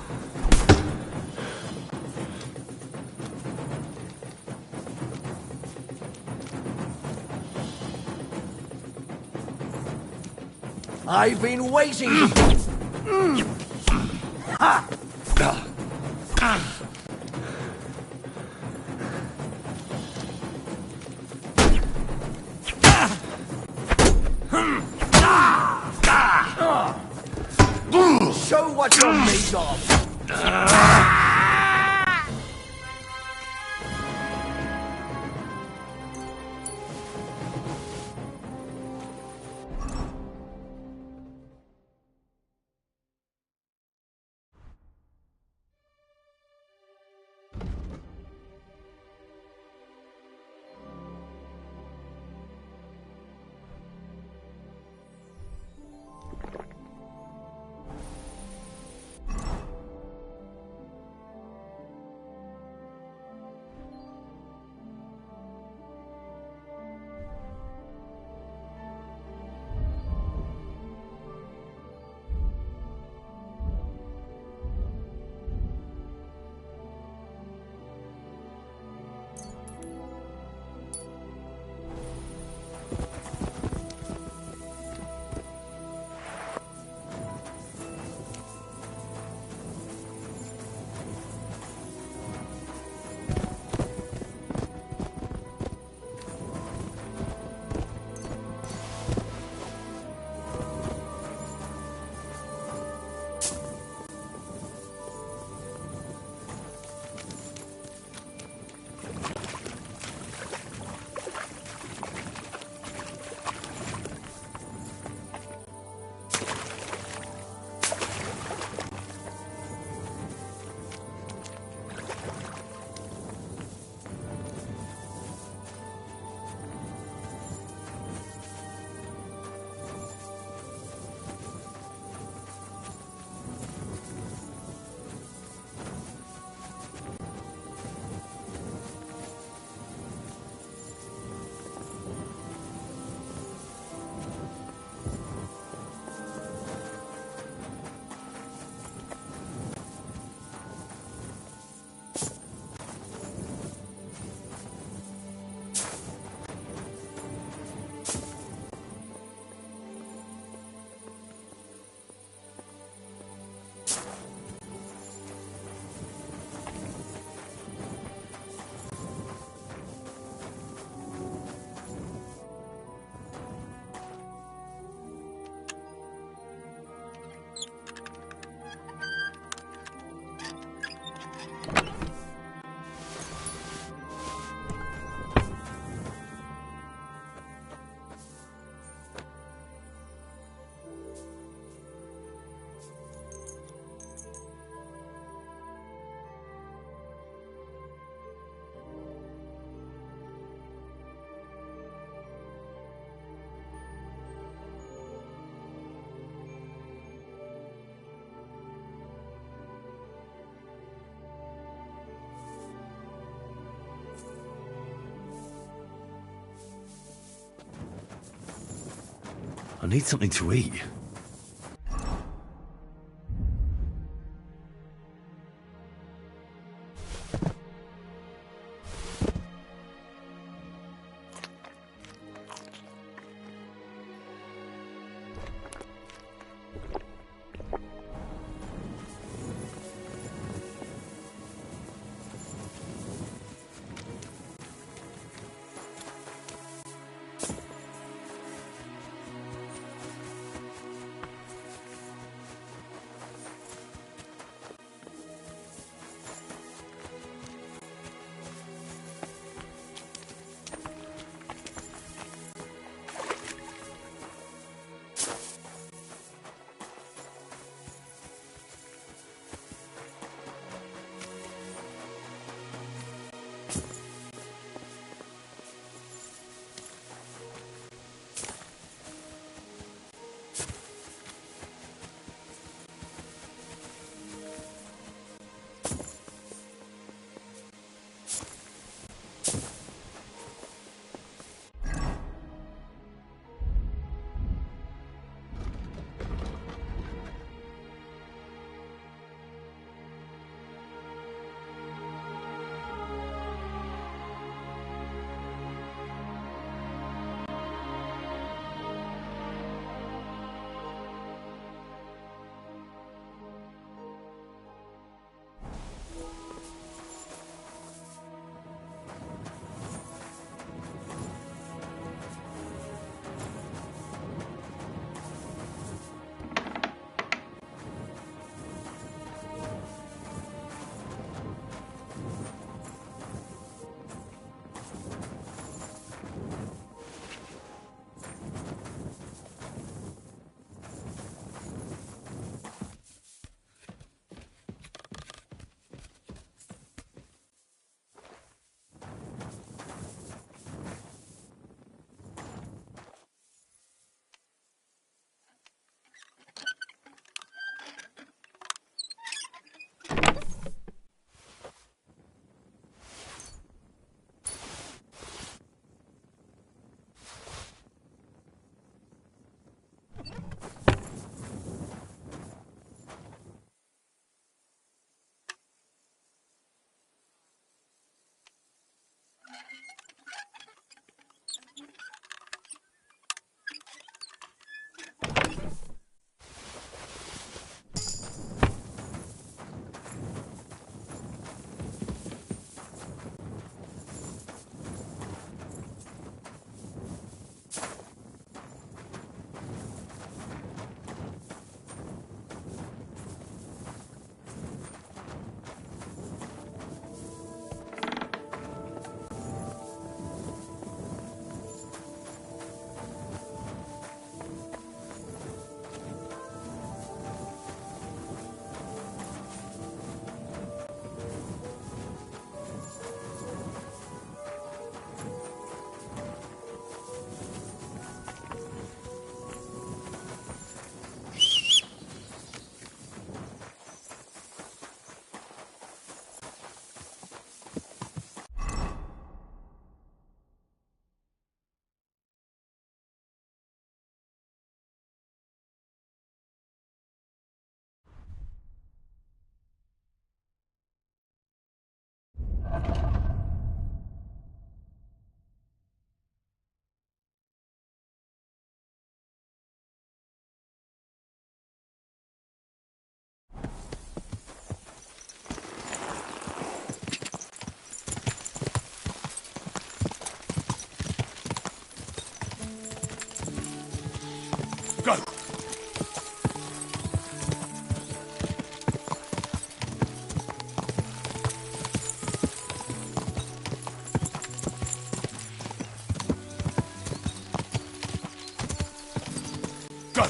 I've been waiting. Ha! Show what you're made of. I need something to eat. Go! Go!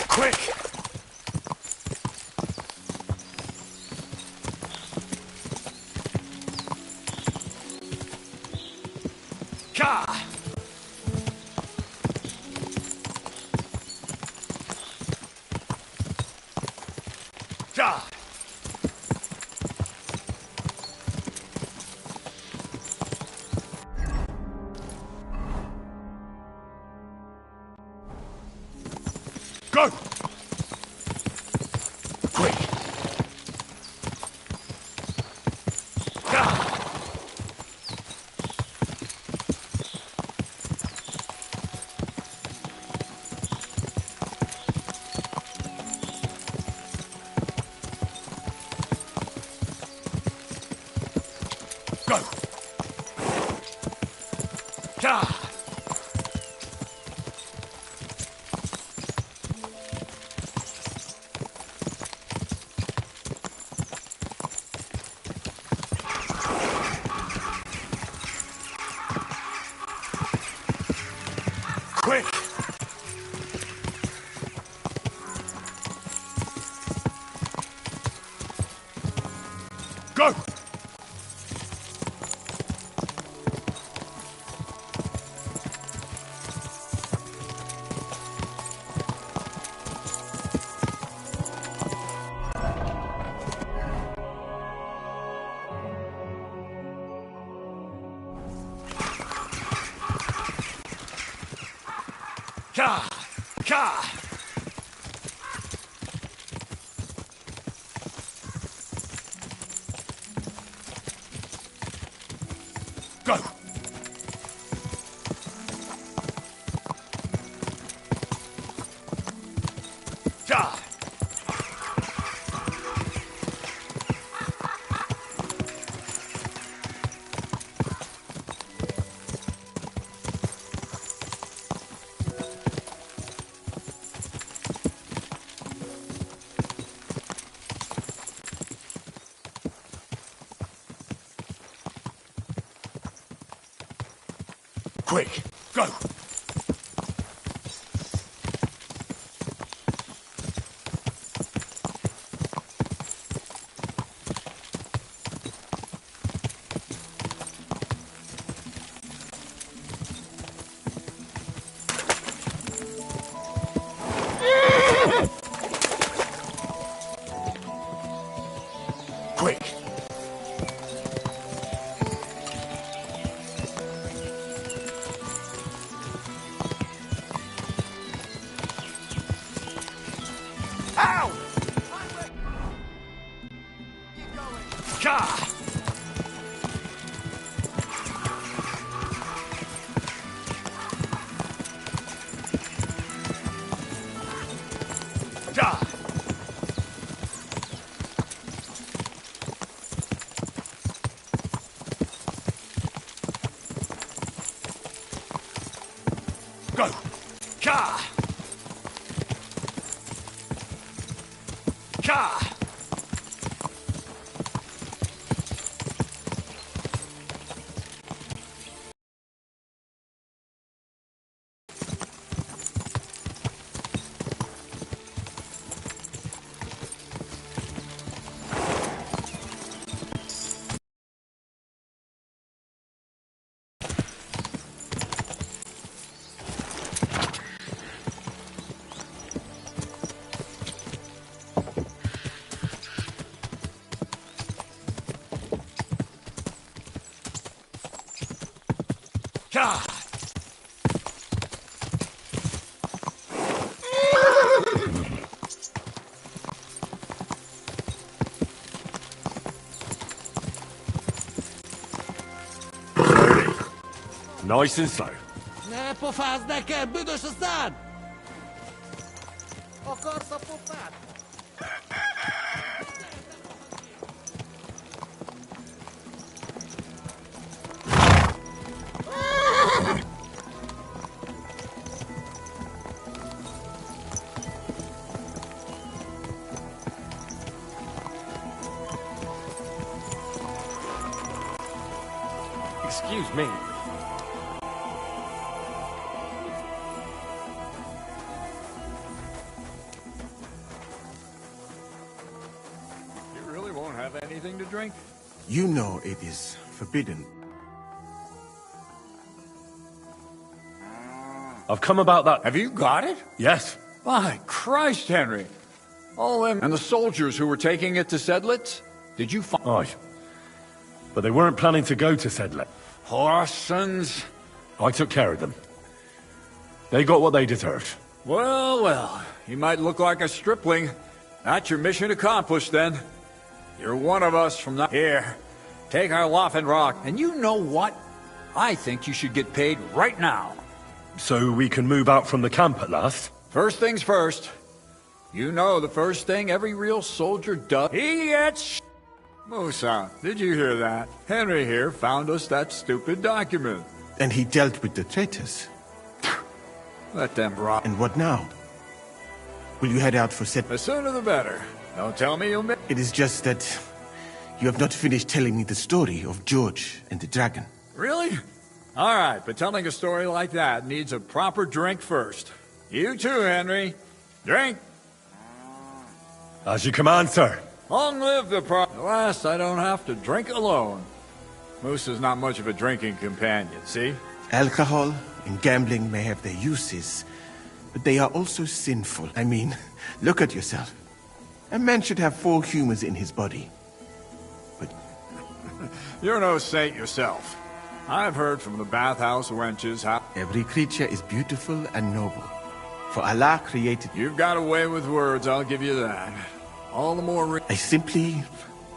Quick! Ka! Ja! Go! Quick! Ja! Go! Ja! Quick! Go! Ka! Ka! Go! Ja! Quick! Go! Quick! Ow! Ka! Ja! Go! Ka! Ka! Ka! Nice and slow. Ne pofázd neked, büdös a szád! Akarsz Excuse me. You really won't have anything to drink? You know it is forbidden. I've come about that. Have you got it? Yes. By Christ, Henry. All them and the soldiers who were taking it to Sedlitz? Did you find... Aye. But they weren't planning to go to Sedlitz. Horsons. I took care of them. They got what they deserved. Well, well. You might look like a stripling. That's your mission accomplished, then. You're one of us from now... Here, take our Laughing Rock. And you know what? I think you should get paid right now. So we can move out from the camp at last? First things first. You know the first thing every real soldier does. He gets... Musa, did you hear that? Henry here found us that stupid document. And he dealt with the traitors. Let them rot. And what now? Will you head out for Sedlitz? The sooner the better. Don't tell me you'll miss... It is just that you have not finished telling me the story of George and the dragon. Really? All right, but telling a story like that needs a proper drink first. You too, Henry. Drink. As you command, sir. Long live the At last, I don't have to drink alone. Moose is not much of a drinking companion, see? Alcohol and gambling may have their uses, but they are also sinful. I mean, look at yourself. A man should have 4 humors in his body. But... You're no saint yourself. I've heard from the bathhouse wenches how... Every creature is beautiful and noble. For Allah created... You've got a way with words, I'll give you that. All the more... I simply...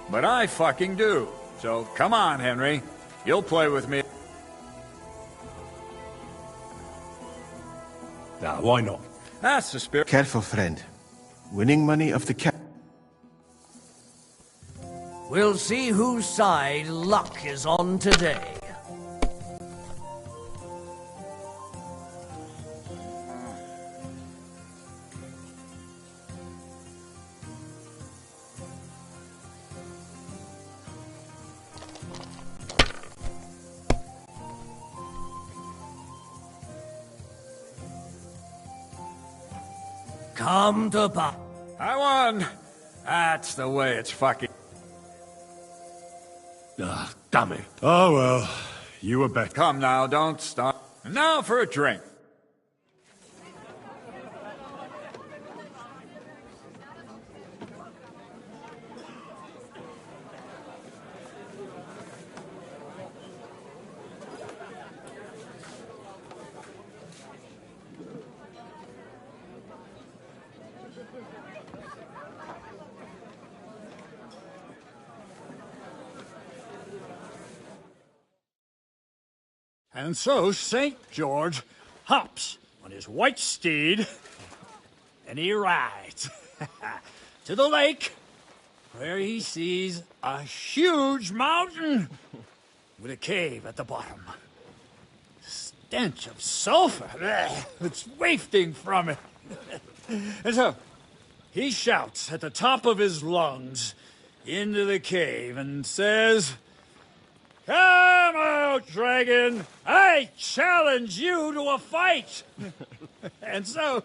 But I fucking do. So come on, Henry. You'll play with me. Nah, why not? That's the spirit. Careful, friend. Winning money of the cap... We'll see whose side luck is on today. Come to pa. I won. That's the way it's fucking... Ah, damn it. Oh, well. You were better. Come now, don't stop. And now for a drink. And so St. George hops on his white steed, and he rides to the lake, where he sees a huge mountain with a cave at the bottom. Stench of sulfur, it's wafting from it. And so he shouts at the top of his lungs into the cave and says... Come out, dragon! I challenge you to a fight! And so,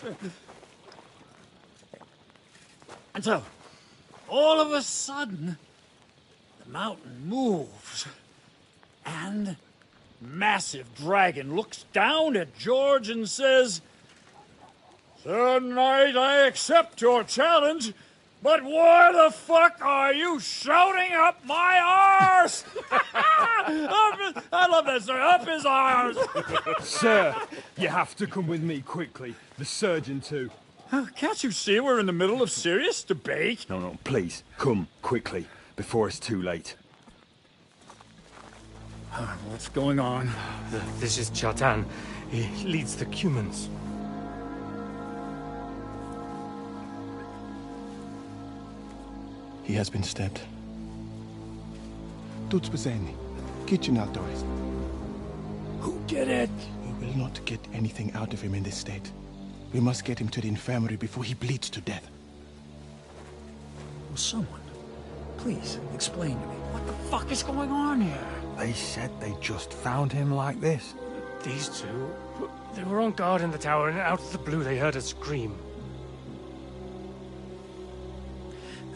all of a sudden, the mountain moves, and massive dragon looks down at George and says, Sir Knight, I accept your challenge, but why the fuck are you shouting up my arse? I love that, sir. Up his arse. Sir, you have to come with me quickly. The surgeon too. Can't you see we're in the middle of serious debate? No, please, come quickly, before it's too late. What's going on? This is Chatan. He leads the Cumans. He has been stabbed. Tuts bezeni. Kitchen outdoors. Who did it? We will not get anything out of him in this state. We must get him to the infirmary before he bleeds to death. Will someone please explain to me what the fuck is going on here? They said they just found him like this. These two, they were on guard in the tower, and out of the blue they heard a scream.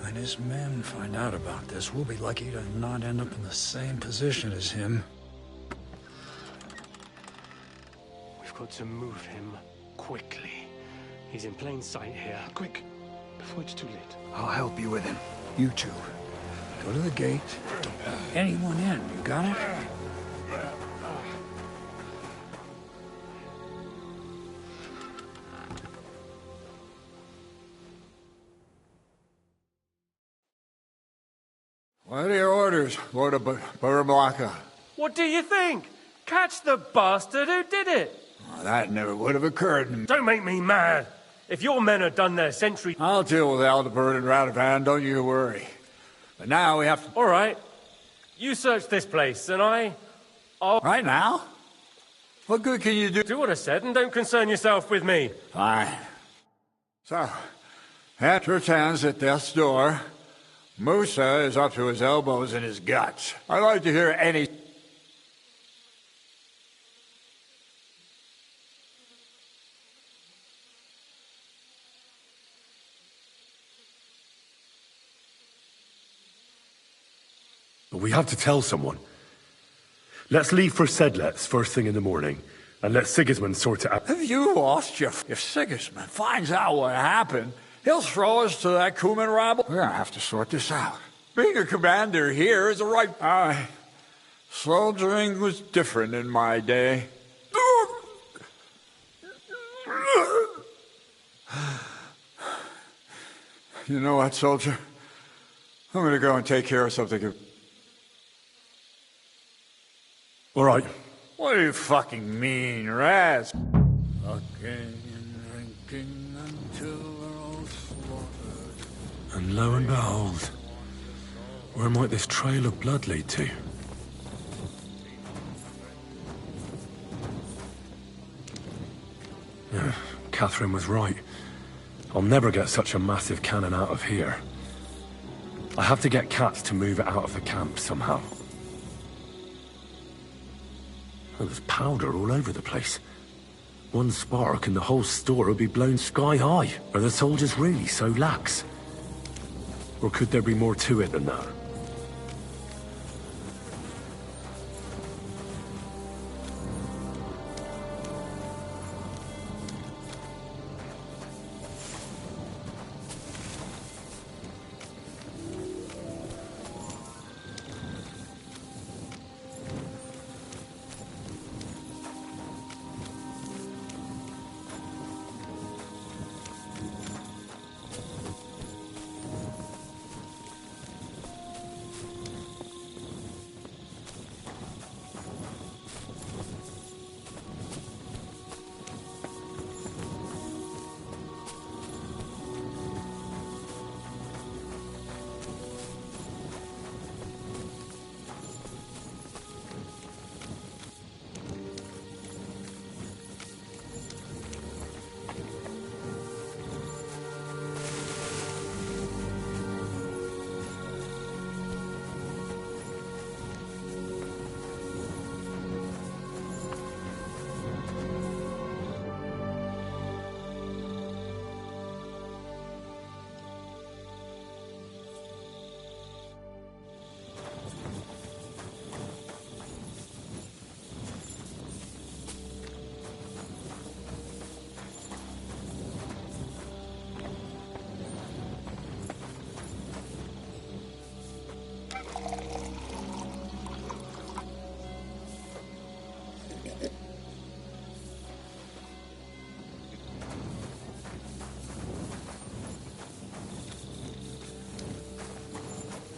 When his men find out about this, we'll be lucky to not end up in the same position as him. We've got to move him quickly. He's in plain sight here. Quick, before it's too late. I'll help you with him. You two. Go to the gate. Don't let anyone in. You got it? What are your orders, Lord of Baramlaka? What do you think? Catch the bastard who did it! Well, that never would have occurred to me. Don't make me mad! If your men had done their sentry... I'll deal with Aldebert and Radovan, don't you worry. But now we have to... All right. You search this place, and I'll... Right now? What good can you do? Do what I said, and don't concern yourself with me. Fine. So, at Rutan's at death's door. Musa is up to his elbows in his guts. I'd like to hear any... But we have to tell someone. Let's leave for Sedlets first thing in the morning, and let Sigismund sort it out. Have you lost your... If Sigismund finds out what happened, he'll throw us to that Kuman rabble. We're gonna have to sort this out. Being a commander here is a right... Soldiering was different in my day. You know what, soldier? I'm gonna go and take care of something. All right. What do you fucking mean, Raz? Fucking drinking until we're all slaughtered. And lo and behold, where might this trail of blood lead to? Yeah, Catherine was right. I'll never get such a massive cannon out of here. I have to get Katz to move it out of the camp somehow. Oh, there's powder all over the place. One spark and the whole store would be blown sky high. Are the soldiers really so lax? Or could there be more to it than that?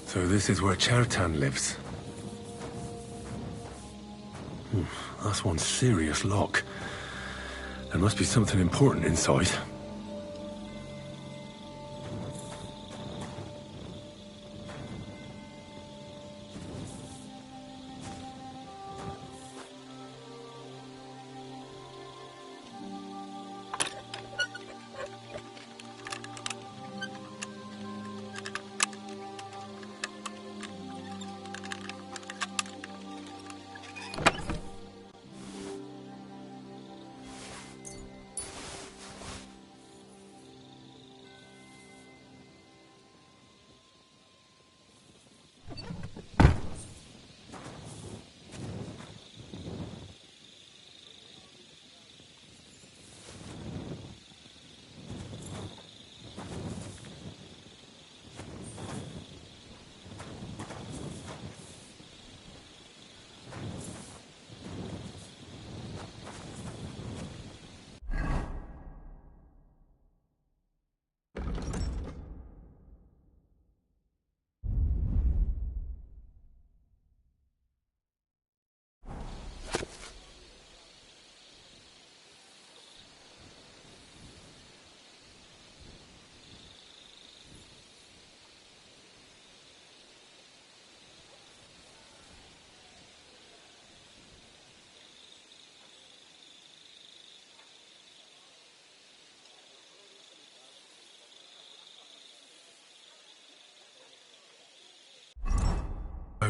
So this is where Chertan lives. That's one serious lock. There must be something important inside.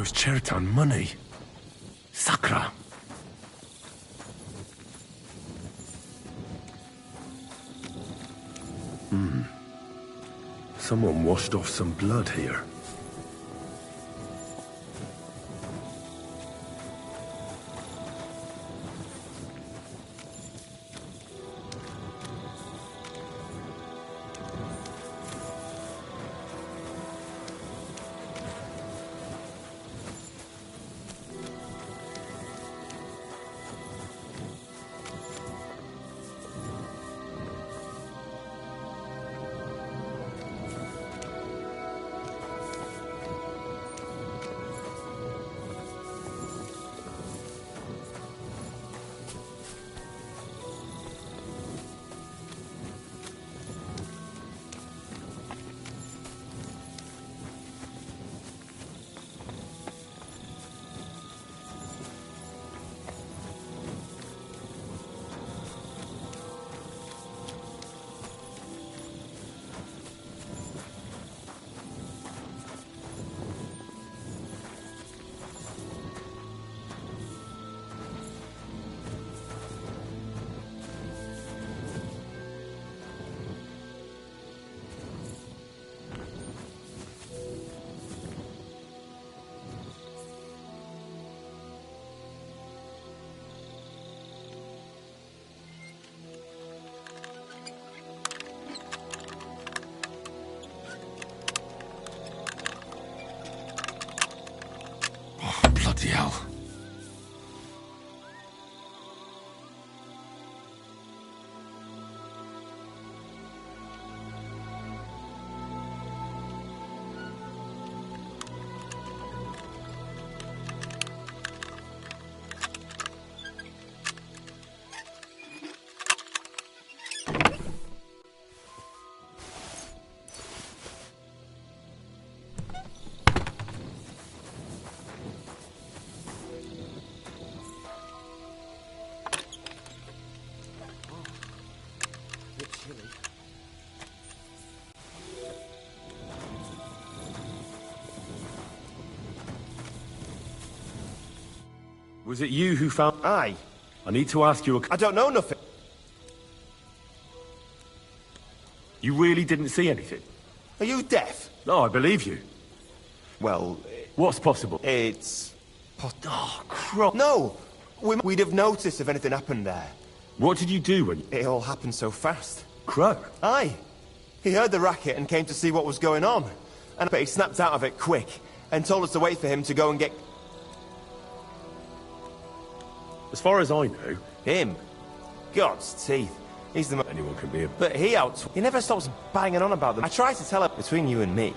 owes Chertan money. Sakra. Someone washed off some blood here. Bloody hell. Was it you who found... Aye. I need to ask you a... I don't know nothing. You really didn't see anything? Are you deaf? No, I believe you. Well... What's possible? It's... Oh, crap. No! We'd have noticed if anything happened there. What did you do when... It all happened so fast. Crow? Aye. He heard the racket and came to see what was going on. But he snapped out of it quick and told us to wait for him to go and get... As far as I know... Him? God's teeth. He's the... Anyone can be a... But he he never stops banging on about them. I tried to tell him, between you and me,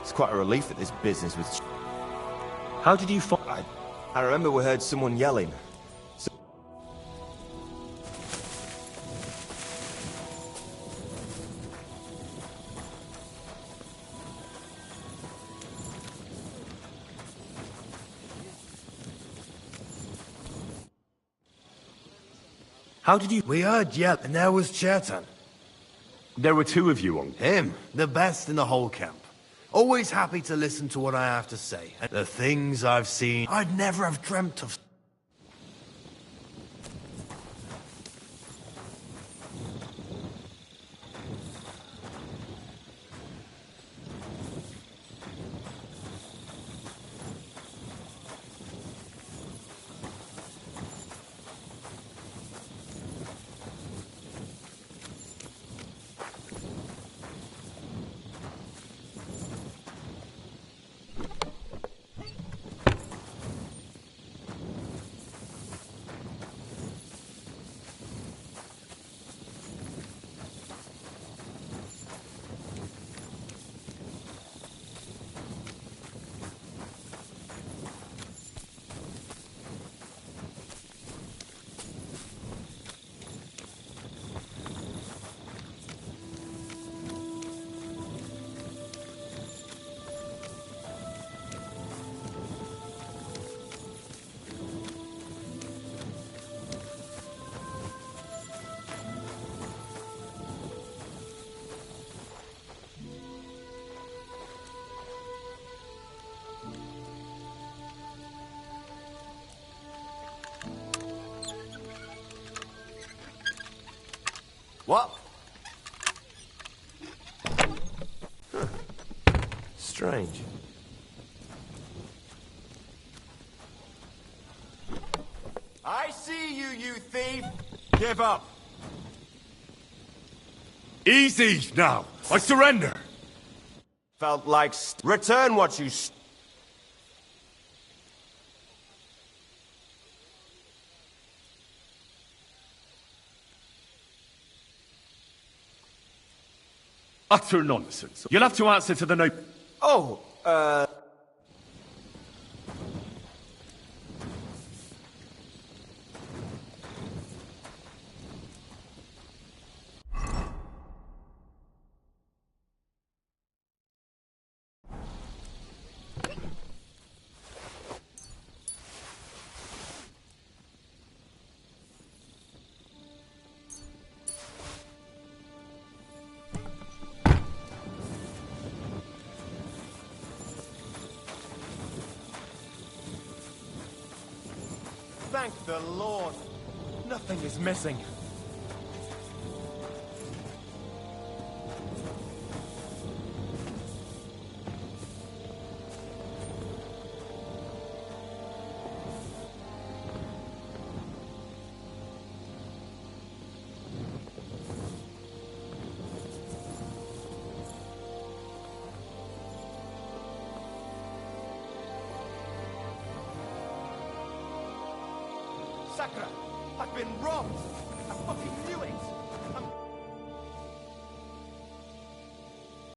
it's quite a relief that this business was... How did you find... I remember we heard someone yelling. How did you... We heard yell, and there was Chertan. There were two of you on... Him, the best in the whole camp. Always happy to listen to what I have to say. And the things I've seen, I'd never have dreamt of. What? Huh. Strange. I see you, you thief! Give up! Easy now! I surrender! Felt like return what you Utter nonsense. You'll have to answer to the no... Oh, thank the Lord. Nothing is missing. Sakura, I've been robbed. I fucking knew it.